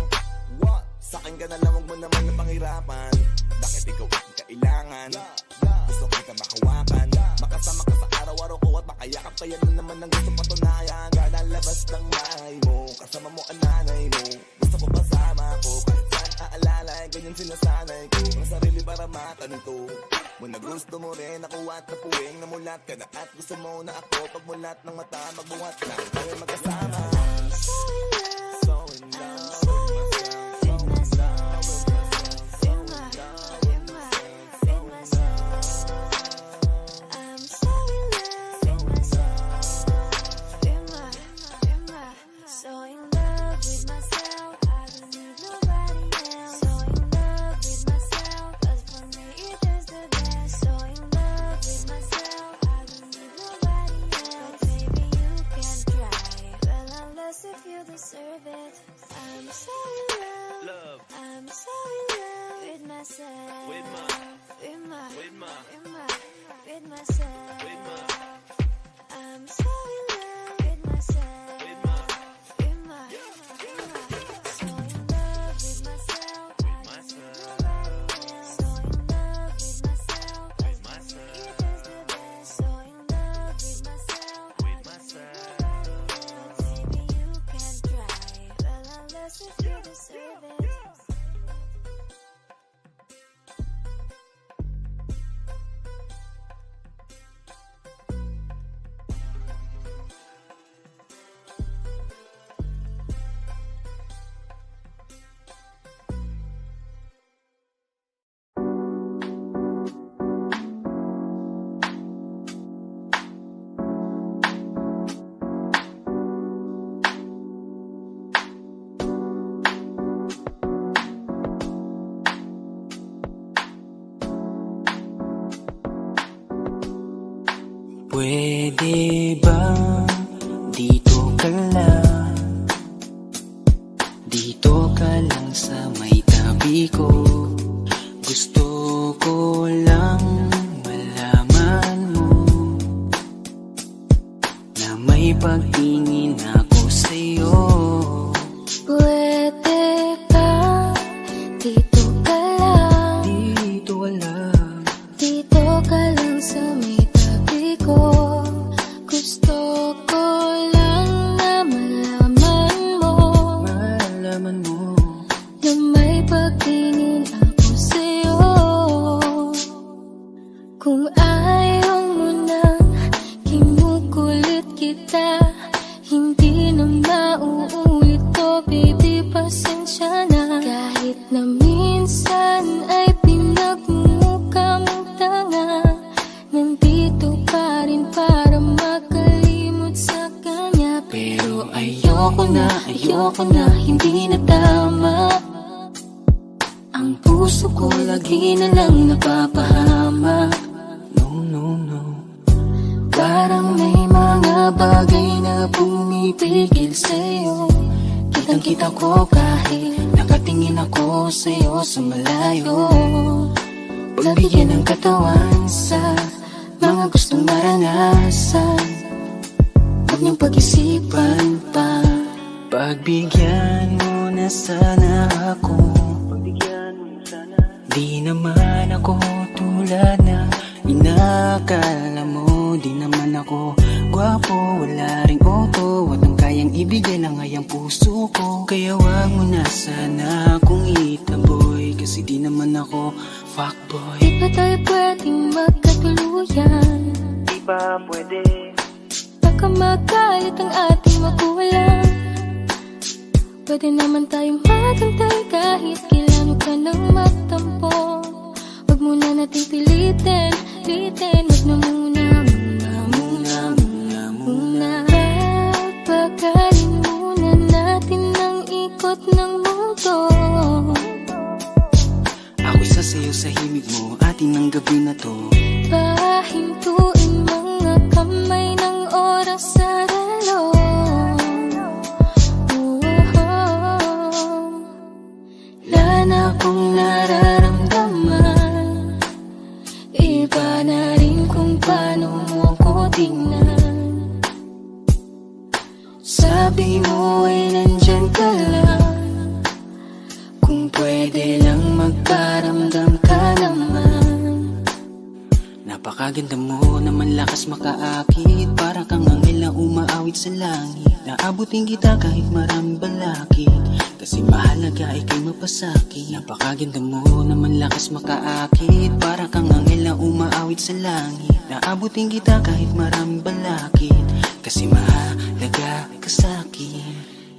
S13: what? Sa akin ka na lang, huwag mo naman na panghirapan. Bakit ikaw ang kailangan? Gusto kita makawakan, makasama ka sa araw-araw ko at makayakap. Kaya mo naman ang gusto patunayan. Lalabas ng bahay mo, kasama mo ang nanay mo. Gusto ko kasama ko, kahit saan aalala, ganyan sinasanay ko ang sarili para matanto. Muna gusto mo rin ako at napuwing namulat ka na, at gusto mo na ako pagmulat ng mata, magbuhat lang tayo magkasama.
S6: I'm so in love, so in love with myself, with myself. I'm so in love with myself, so in love with myself. I don't need nobody else. So in love with myself, 'cause for me it is the best. So in love with myself, I don't need nobody else. Maybe you can try, well unless if you deserve it. I'm so in love, I'm so in love with myself, with myself. I'm so in love with myself, so in love with myself. I don't need nobody else. So in love with myself, 'cause for me it is the best. So in love with myself, I don't need nobody else. Maybe you can try, well unless if you deserve it.
S2: Pwede ba dito ka lang? Dito ka lang sa may tabi ko. Gusto ko lang malaman mo na may pagtingin ako sa'yo.
S1: Pwede ba dito ka lang?
S2: Dito ka lang.
S1: Dito ka lang sa may tabi ko. Gusto ko lang na malaman mo na may pagtingin ako sa'yo. Kung ayaw mo nang kinukulit kita,
S2: ayoko na, hindi na tama. Ang puso ko lagi na lang napapahama. Parang may mga bagay na pumipigil sa'yo. Kitang-kita ko kahit nakatingin ako sa'yo sa malayo. Pagbigyan ng katawan sa mga gustong maranasan, huwag niyong pag-isipan pa. Pagbigyan mo na sana ako. Di naman ako tulad na inakala mo. Di naman ako gwapo, wala ring auto, at ang kayang ibigay lang ay ang puso ko. Kaya wag mo na sana akong itaboy, kasi di naman ako fuckboy.
S1: Di ba tayo pwedeng magkatuluyan?
S2: Di ba pwede?
S1: Baka magalit ang ating magulang. Pwede naman tayong magantay kahit kailan ka nang magtampo. Huwag muna nating pilitin, huwag na muna. Papagalin muna natin ang ikot ng mundo.
S2: Ako'y sasayaw sa himig mo, atin ang gabi na to.
S1: Pahintuin mga kamay ng oras sa relo.
S2: Wala na akong nararamdaman, iba na rin kung paano mo ko tingnan. Sabi mo ay nandyan ka lang, kung pwede lang magkaramdam ka naman. Napakaganda mo naman, lakas makaakit, para kang anghel na umaawit sa langit. Naabutin kita kahit maraming balakid, kasi mahalaga ika'y mapasakit. Napakaganda mo naman, lakas makaakit, para kang anghel na umaawit sa langit. Naabutin kita kahit maraming balakid, kasi mahalaga ka sa'kin.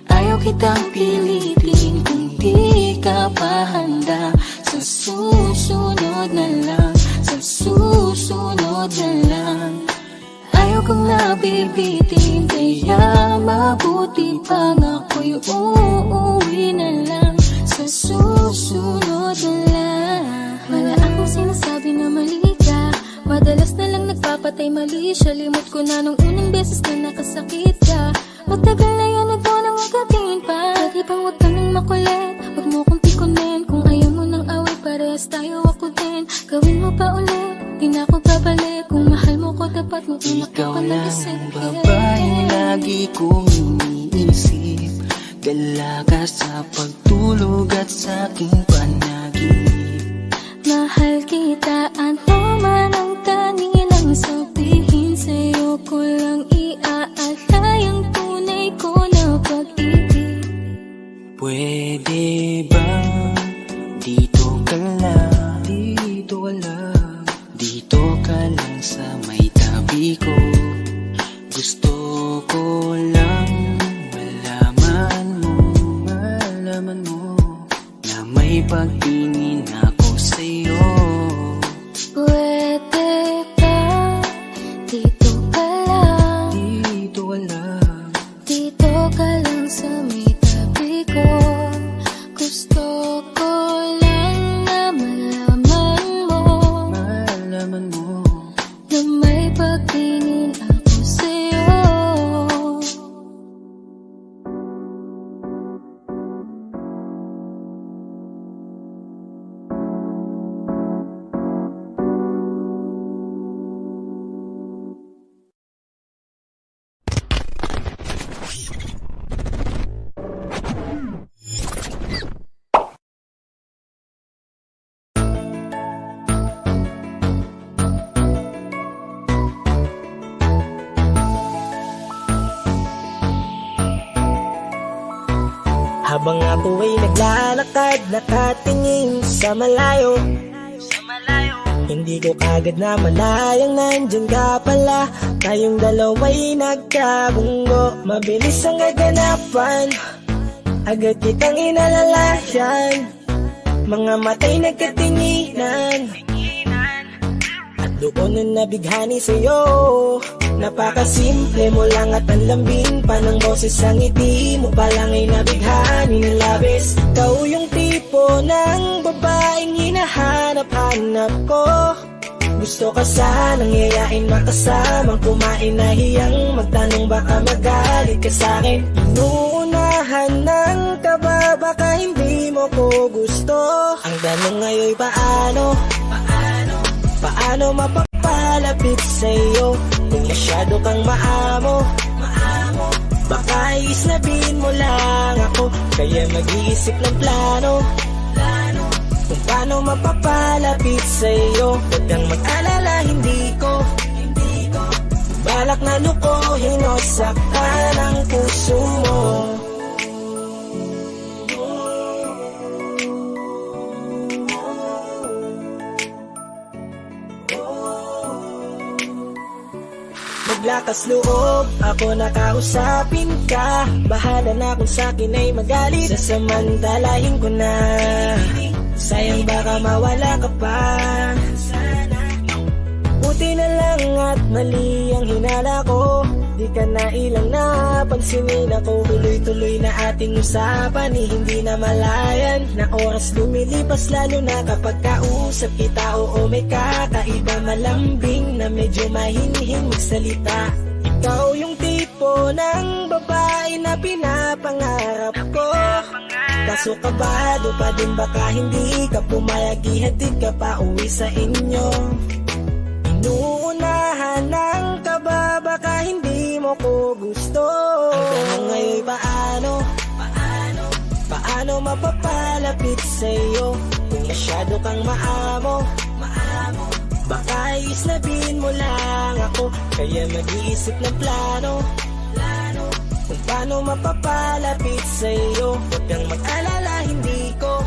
S2: Ayaw kitang pilitin kung di ka pa handa. Sa susunod na lang, sa susunod na lang. Ayaw kong nabibitin, kaya mabuti pang ako'y uuwi na lang. Sa susunod na lang.
S1: Wala akong sinasabi na mali ka, madalas na lang nagpapatay mali siya. Limot ko na nung unang beses na nakasakit ka. Matagal na yan, huwag mo nang agatin pa. Pwede bang huwag ka nang makulit, huwag mo kong tikunin. Kung ayaw mo nang away, parehas tayo ako din. Gawin mo pa ulit, di na ako babalik. Kung mahal mo ko, dapat mo una ka pa nagisip.
S2: Babaeng lagi kong iniisip, dalaga sa pagtulog at sa aking panaginip.
S1: Mahal kita, ano man ang kanilang sabihin. Sa'yo ko lang iaalay ang tunay ko na pag-ibig.
S2: Pwede bang dito ka lang, dito ka lang, dito ka lang sa may tabi ko. Gusto ko lang malaman mo na may pagtingin ako sa'yo.
S1: Pwede ba dito ka lang,
S2: dito ka lang,
S1: dito ka lang sa may tabi ko. Gusto ko lang na malaman mo na may pagtingin ako sa'yo.
S9: Habang ako ay naglalakad, nakatingin sa malayo, hindi ko kagad na malayang nandyan ka pala. Tayong dalawa'y nagkabunggo, mabilis ang gaganapan, agad kitang inalalayan. Mga mata'y nagkatinginan, at Doon na nabighani sa'yo. Napakasimple mo lang at ang lambing pa ng boses. Ang ngiti mo pa lang ay nabighani ng labis. Ikaw yung tipo ng babaeng hinahanap-hanap ko. Gusto ka sanang yayain makasamang kumain, nahiyang magtanong baka magalit ka sa'kin. Inuunahan ng kaba, baka hindi mo ko gusto. Ang tanong ngayon paano? Paano mapapalapit sa'yo kung masyado kang maamo? Baka isnabin mo lang ako, kaya mag-iisip ng plano kung paano mapapalapit sa'yo. Huwag kang mag-alala, hindi ko balak na lukohin o saktan ang puso mo. Maglakas loob, ako nakausapin ka. Bahala na kung sa'kin ay magalit, sasamantalahin ko na. Sayang baka mawala ka pa. Buti na lang at mali ang hinala ko. Di ka na ilang napansinin ako. Tuloy-tuloy na ating usapan, hindi na malayan. Na oras lumilipas lalo na kapag kausap kita. Oo, may kakaiba, malambing na medyo mahinhin magsalita. Ikaw yung tipo ng babae na pinapangarap ko. Kaso kabado pa din baka hindi ka pumayag, ihatid ka pa uwi sa inyo. Inuunahan ng kaba, baka hindi mo ko gusto. Ang tanong ngayon paano? Paano mapapalapit sa'yo kung masyado kang maamo? Baka isnabin mo lang ako, kaya mag-iisip ng plano kung paano mapapalapit sa'yo. Huwag kang mag-alala, hindi ko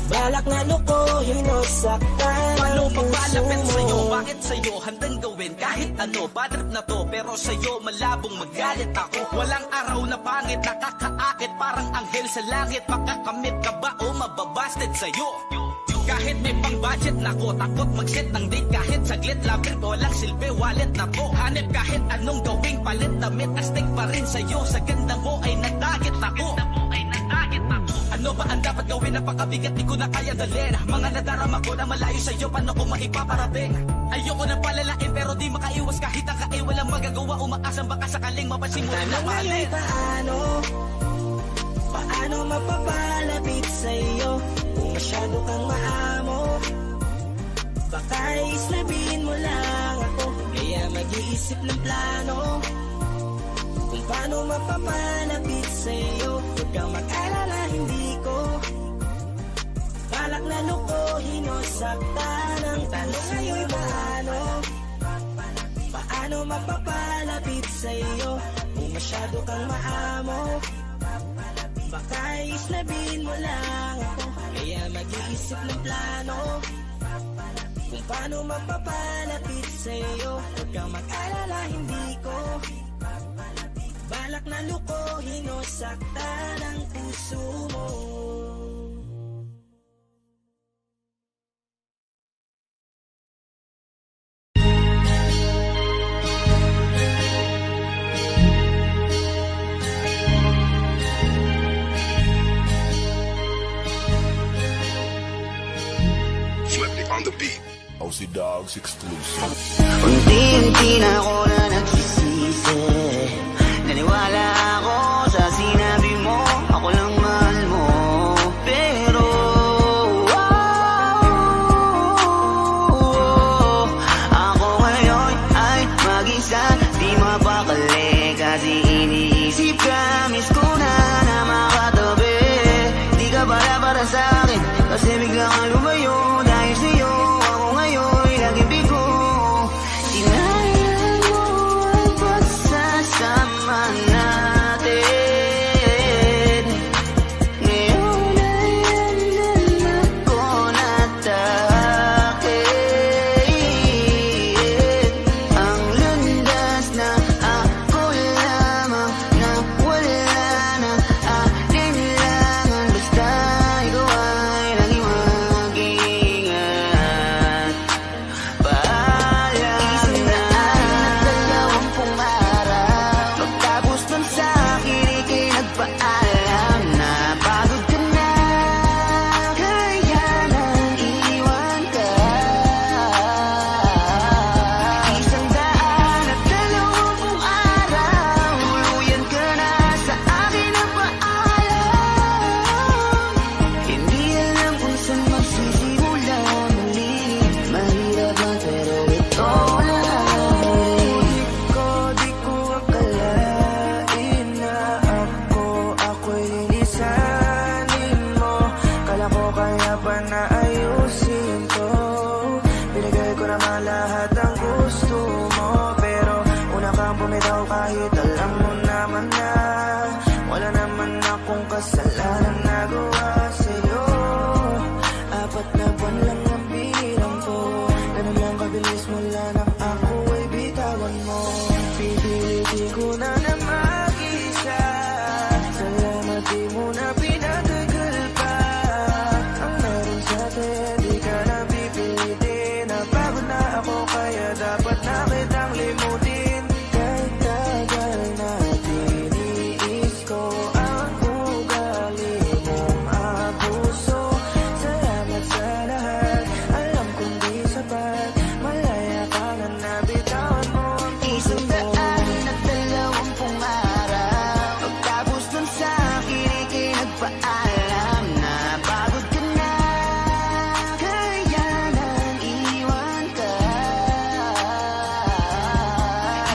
S9: balak na lukohin o saktan ang puso mo.
S14: Sa'yo, bakit sa'yo handang gawin kahit ano? Bad trip na to, pero sa'yo malabong magalit ako. Walang araw na pangit, nakakaakit parang anghel sa langit. Makakamit ka ba o mababasted sa'yo? Kahit may pang budget na ko, takot mag-set ng date kahit saglit. Labit walang silbi, wallet na to. Hanip kahit anong gawing palit, damit astig pa rin sa'yo. Sa ganda mo ay nagdagit ako. Ano ba ang dapat gawin? Napakabigat, di ko na kaya dalhin. Mga nadarama ko na malayo sa'yo, paano ko maipaparating? Ayoko na palalain pero di makaiwas kahit ang kain. Walang magagawa, umaasang baka sakaling mapasimula na mahalin.
S9: Paano mapapalapit sa'yo kung masyado kang maamo? Baka isnabin mo lang ako, kaya mag-iisip ng plano kung paano mapapalapit sa'yo. Huwag kang mag-alala, hindi ko balak na lukohin o saktan ang tanong ngayon paano mapapalapit sa'yo kung masyado kang maamo? Baka isnabin mo lang ako, kaya mag-iisip ng plano kung paano mapapalapit sa'yo. Huwag kang mag-alala, hindi ko balak na lukohin o saktan ang puso mo.
S13: On the beat, OC Dogs exclusive.
S15: Unti-unti na ako na nagsisisi. Naniwala ako sa sinabi mo, ako lang mahal mo. Pero ako ngayon ay mag-isa, di mapakali. Kasi iniisip ka, miss ko na makatabi. Di ka pala para sa'kin, kasi bigla kang lumayo. Dahil sa'yo, ako ngayon laging bigo. Sinayang mo
S2: kahit alam mo naman na wala naman akong kasalanan nagawa sa'yo. 4 na buwan lang ang bilang ko, ganun lang kabilis mula nang ako ay bitawan mo. Pipilitin ko na na mag-isa, salamat di mo na pinatagal pa. Ang meron sa'tin di ka na pipilitin, napagod na ako kaya dapat na kitang limutin. Kahit tagal natin iis ko ang ugali mong abuso. Salamat sa lahat, alam kong di sapat, malaya ka na nabitawan mo ang puso ko.
S15: 120 araw, pagtapos nun sa akin ika'y nagpaalam na pagod ka na, kaya nang iwan ka.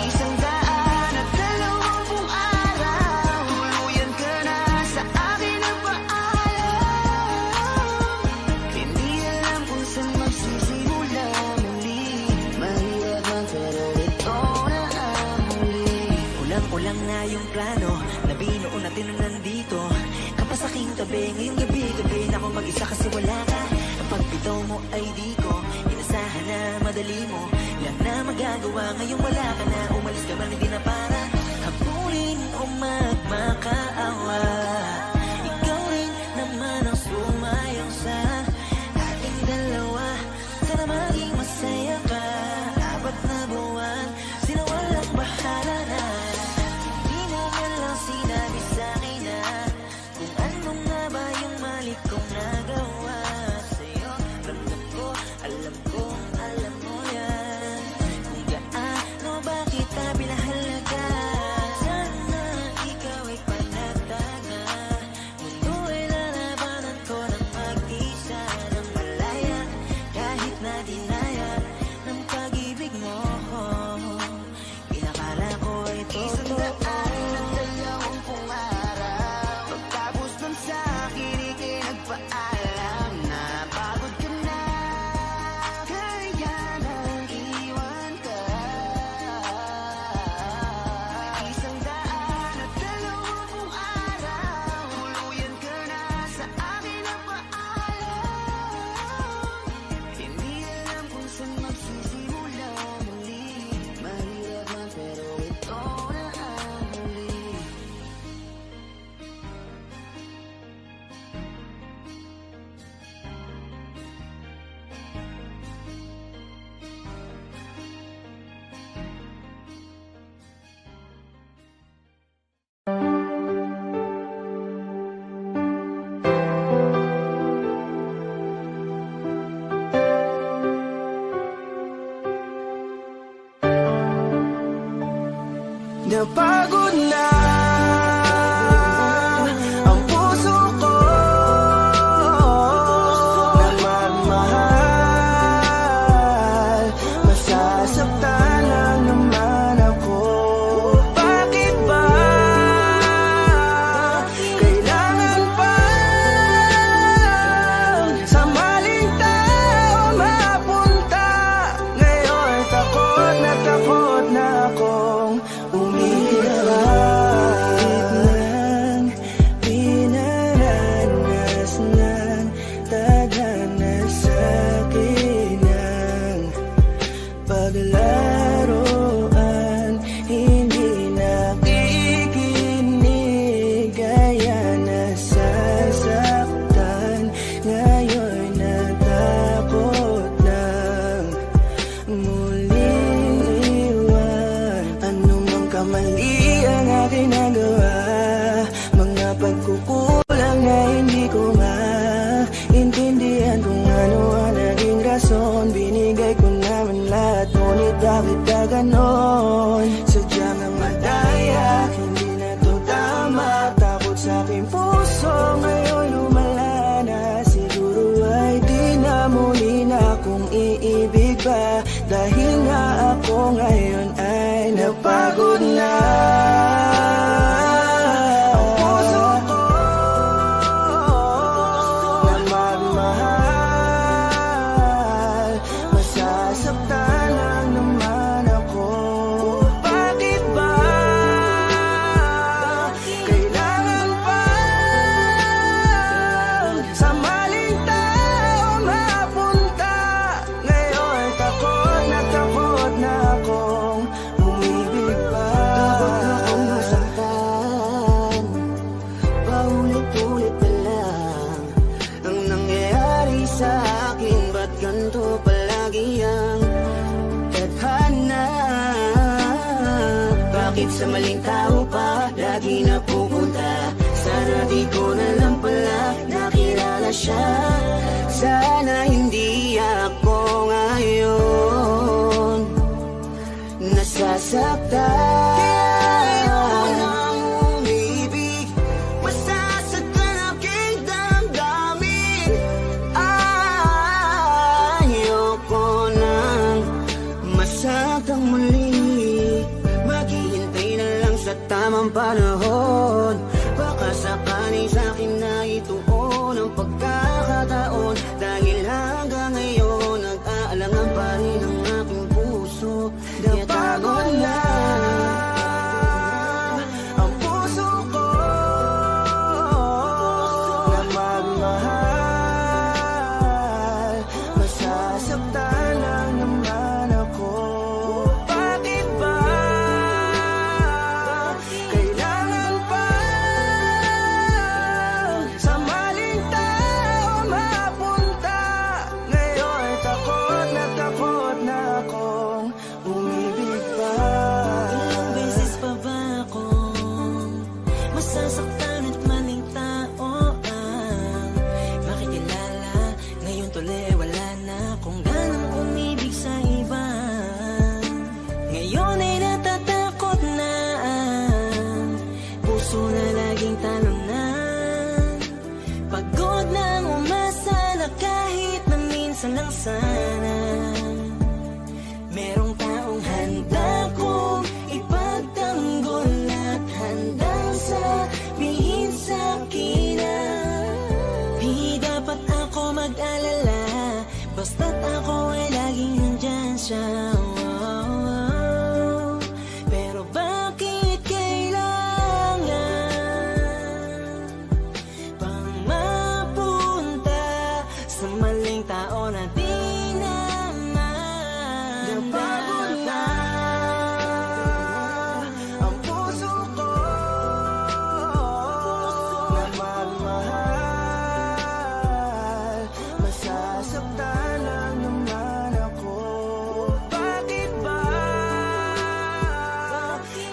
S15: 120 araw, tuluyan ka na sa akin nagpaalam. Hindi alam kung saan magsisimula muli, mahirap man pero ito na ang huli.
S16: Ulang-ulang na yung plano na binuo natin nung nandito ka pa sa aking tabi. Ngayong gabi na ako mag-isa kasi wala ka. Ang pagbitaw mo ay di ko inasahan na madali mo lang na magagawa. Ngayong wala ka na, umalis ka man hindi na para habulin o magmakaawa. Ikaw rin naman ang sumayaw sa ating dalawa. Sana maging masaya ka. 4 na buwan, sinawalang bahala na. Di mo man lang sinabi sa'kin na kung ano nga ba yung mali kong nagawa sa'yo. Ramdam ko, alam kong alam mo yan, kung gaano ba kita pinahalaga. Sana ikaw ay panatag na, mundo ay lalabanan ko ng mag-isa ng malaya. Kahit na dinaya ng pag-ibig mo, pinakala ko ay totoo.
S15: 120 araw, pagtapos nun sa akin ika'y nagpaalam na pagod ka na, kaya nang iwan ka. 120 araw, tuluyan ka na sa akin nagpaalam. Hindi alam kung saan magsisimula muli, mahirap man pero ito na ang huli.
S2: Napagod na ang puso ko na magmahal, masasaktan lang naman ako. Bakit ba kailangan pa sa maling tao mapunta? Ngayon takot na akong umiyak. Pinaranas ng tadhana sa'kin ang paglaruan, hindi nakikinig, kaya nasasaktan. Ngayon natakot ng muling iwan. Ano mang kamali ang aking nagawa, mga pagkukulang na hindi ko maintindihan kung ano ang naging rason. Binigay ko naman lahat, ngunit bakit ka ganon? Sadyang ang madaya, hindi na to tama. Takot sa aking puso, ngayon lumala na. Siguro ay di na muli na akong iibig pa, dahil nga ako ngayon ay napagod na. Ang puso ko na magmahal, masasaktan lang naman ako.
S15: Bakit sa maling tao pa lagi napupunta? Sana di ko na lang pala nakilala siya. Sana hindi ako ngayon nasasaktan. Kaya ayoko nang umibig, masasaktan aking damdamin. Ayoko nang masaktan muli, maghihintay na lang sa tamang panahon. Baka sakaling sa'kin na ituon ang pagkakataon. Dahil hanggang ngayon nag-aalangan pa rin ang aking puso. Napagod na ang puso ko na magmahal. Masasaktan lang naman ako. Bakit ba kailangan pa sa maling tao mapunta? Ngayon takot na akong umibig pa.
S16: Ilang beses pa ba akong masasaktan at maling tao ang makikilala? Ngayon tuloy wala na akong ganang umibig sa iba. Ngayon ay natatakot na ang puso na laging talunan. Pagod nang umasa na kahit na minsan lang sana merong taong handa kong ipagtanggol at handang sabihin sa'kin na di dapat ako mag-alala, basta't ako ay laging nandyan siya. Pero bakit kailangan pang mapunta sa maling tao na di naman
S15: Napagod na ang puso ko na magmahal. Masasaktan lang naman ako. Bakit ba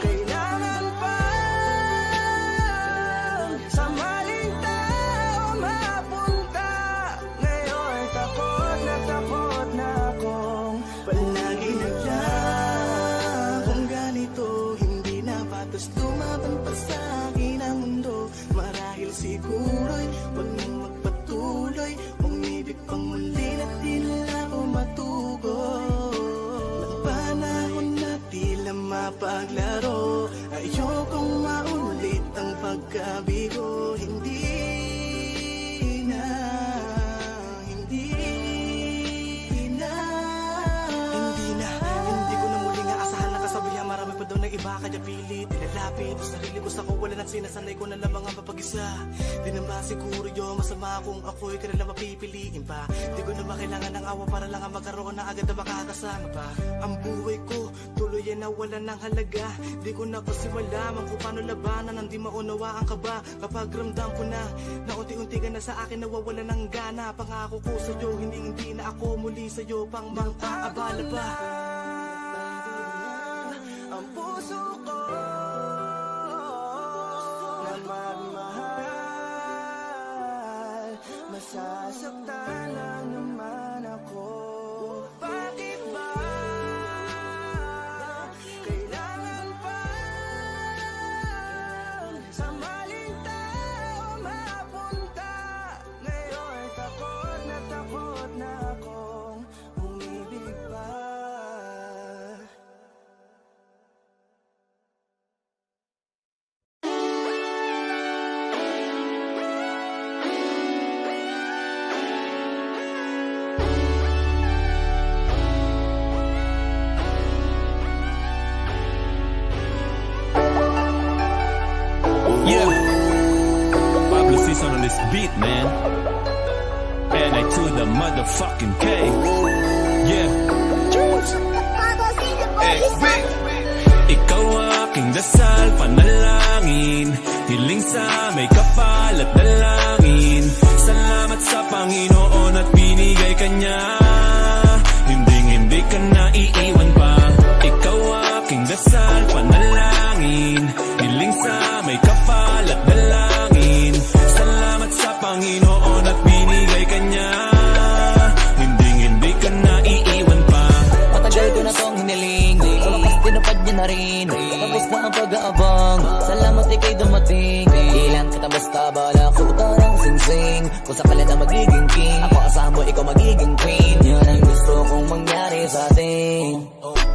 S15: kailangan pa sa maling tao mapunta? Ngayon takot na akong palagi naglang. Kung ganito hindi na patos lumaban pa sa akin ang mundo. Marahil siguro'y wag nang magpatuloy, umibig pang muli na di na ako matugon. Ng panahon na tila mapaglaro, ayokong maulit ang pagkabigo. Hindi na Hindi ko na muling aasahan na kasabihan. Marami pa daw na iba kaya pilit ilalapit sarili ko sa kawalan at sinasanay ko na lamang ang papag-isa. Di naman siguro yun masama kung ako'y kanila mapipiliin pa. Di ko na makailangan ng awa para lang ang magkaroon na agad na makakasama pa. Ang buhay ko tuloy ay nawalan ng halaga. Di ko na kasi malaman kung paano labanan ang di maunawaan ka ba. Kapag ramdam ko na unti-unti ka na sa akin nawawalan ng gana. Pangako ko sa'yo hindi na ako muli sa'yo pang mang-aabala pa. Ang puso ko na magmahal. Masasaktan lang naman ako. Bakit ba kailangan pa sa maling tao mapunta? Ngayon takot na akong umibig pa.
S11: Yeah, Pablo Season on this beat, man. And I to the motherfucking K. Yeah. Ikaw ang aking dasal, panalangin, hiling sa may kapal at dalangin. Salamat sa Panginoon at binigay ka niya. Hindi ka na iiwan pa. Ikaw ang aking dasal, panalangin,
S12: natupad niya na rin. Tapos na ang pag-aabang, salamat ikay dumating. Ilan kita basta bala ko utarang sing-sing. Kung sakali na magiging king, ako asahan mo ikaw magiging queen. Yan ang gusto kong mangyari sa atin,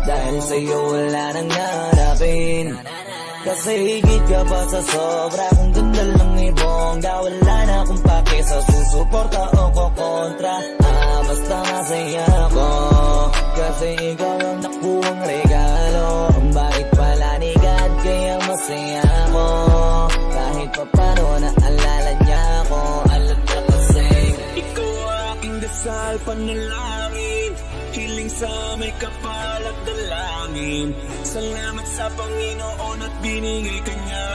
S12: dahil sa'yo wala nang nanapin. Kasi higit ka pa sa sobra, kung ganda lang ibong wala na akong pake sa susuporta o kukontra. Basta masaya ako, kasi ikaw ang nakuhang regalo. Ang bait pala ni God, kaya masaya ako. Kahit pa paano naalala niya ako, alam niya kasi
S11: ikaw aking dasal, panalangin, hiling sa may kapal at dalangin. Salamat sa Panginoon at binigay ka niya,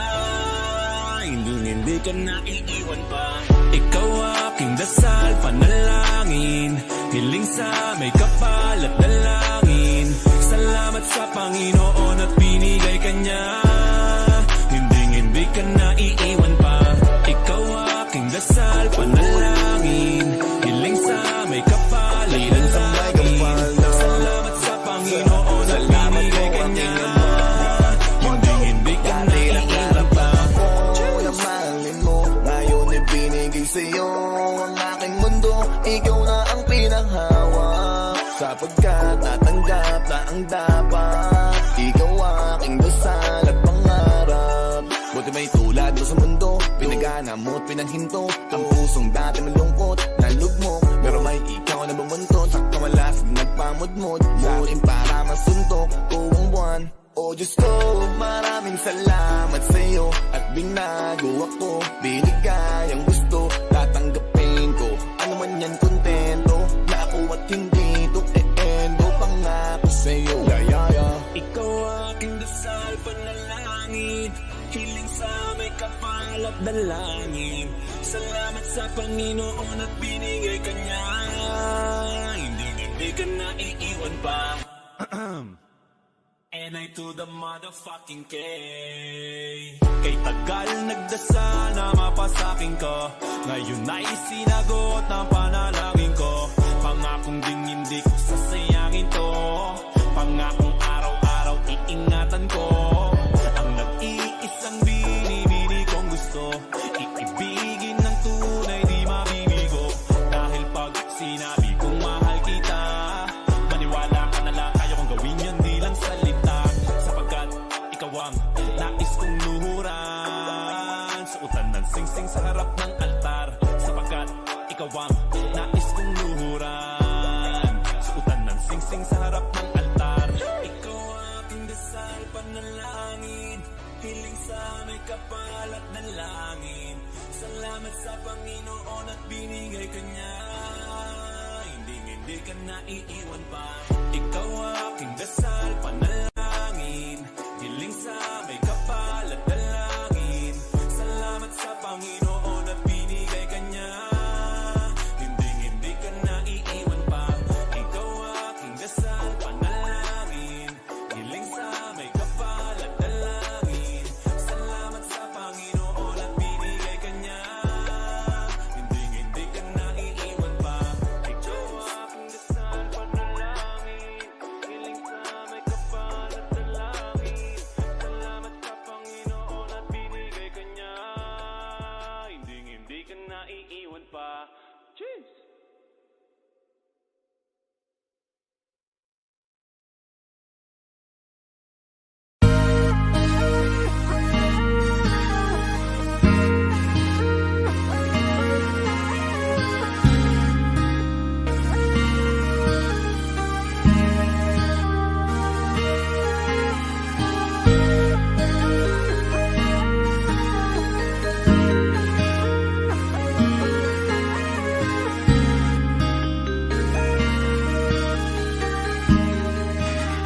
S11: hindi ka naiiwan pa. Ikaw aking dasal, panalangin, hiling sa may kapal at dalangin. Salamat sa Panginoon at binigay ka niya, hindi ka naiiwan pa. Ikaw aking dasal, panalangin, hiling sa may kapal at dalangin. Salamat sa Panginoon at binigay ka niya, hindi ka naiiwan pa.
S13: Mahalin mo, ngayon ibinigay sa'yo ang aking mundo. Ikaw na ang pinanghawak, sapagkat natanggap na ang dapat. Ikaw aking dasal at pangarap. Buti may tulad mo sa mundo, pinagana mo at pinanghinto. Ang pusong dati malungkot, nalugmok, pero may ikaw na bumuntot. Sa kamalasig nagpamudmod, muling para masuntok ko ang buwan. Oh Diyos ko, maraming salamat sa'yo at binago ako. Binigay ang gusto, tatanggapin ko. Ano man yan, kontento na ako at hindi to e-endo. Pangako sa'yo,
S11: Ikaw aking dasal, panalangin, hiling sa may kapal at dalangin. Salamat sa Panginoon at binigay ka niya, hindi ka naiiwan pa. And I to the motherfucking K. Kay tagal nagdasal na mapasakin ko, ngayon ay sinagot ng panalangin ko. Pangakong ding hindi ko sasayangin to, pangakong araw-araw iingatan ko. Ang nag-iisang binibini kong gusto, iibigin ng tunay di mabibigo. Dahil pag sinabi kong mahal kita, maniwala ka na lang, kaya kong gawin yan di lang salita. Sapagkat ikaw ang nais kong luhuran, suotan ng sing-sing sa harap ng altar. Sapagkat ikaw ang nais kong luhuran, suotan ng sing-sing sa harap ng altar. Ikaw aking dasal, panalangin, hiling sa may kapal at dalangin. Salamat sa Panginoon at binigay ka niya, hindi ka naiiwan pa. Ikaw aking dasal, panalangin, hiling sa may kapal at dalangin. Salamat sa Panginoon at binigay ka niya, hindi ka naiiwan pa. Ikaw aking dasal, panalangin, hiling sa may kapal at dalangin. Salamat sa Panginoon at binigay ka niya, hindi ka naiiwan pa. Ikaw aking dasal, panalangin, hiling sa may kapal at dalangin. Salamat sa Panginoon at binigay ka niya, hindi ka naiiwan pa. Cheers!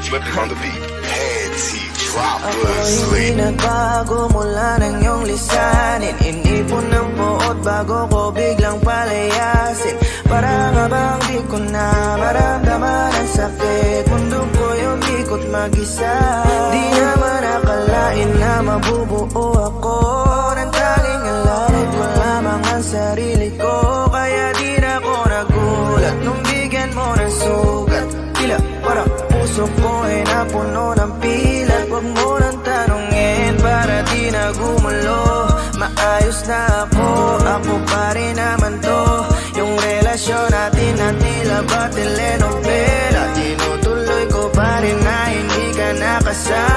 S13: Flipping on the beat, heads he drop us
S16: Ako'y
S13: sleep.
S16: nagbago mula ng iyong lisanin. Inipon ng buot bago ko biglang palayasin. Para nga bang di ko na maramdaman ang sakit. Mundo ko'y umikot mag-isa. Di naman akalain na mabubuo ako ng tanging alawit. Wala mang ang sarili ko, kaya di na ako nagulat nung bigyan mo ng sugat. Tila parang puso ko ay napuno ng pila.
S2: gumulo, maayos na ako, ako pa rin naman to. Yung relasyon natin na tila ba telenovela, tinutuloy ko pa rin na hindi ka nakasama.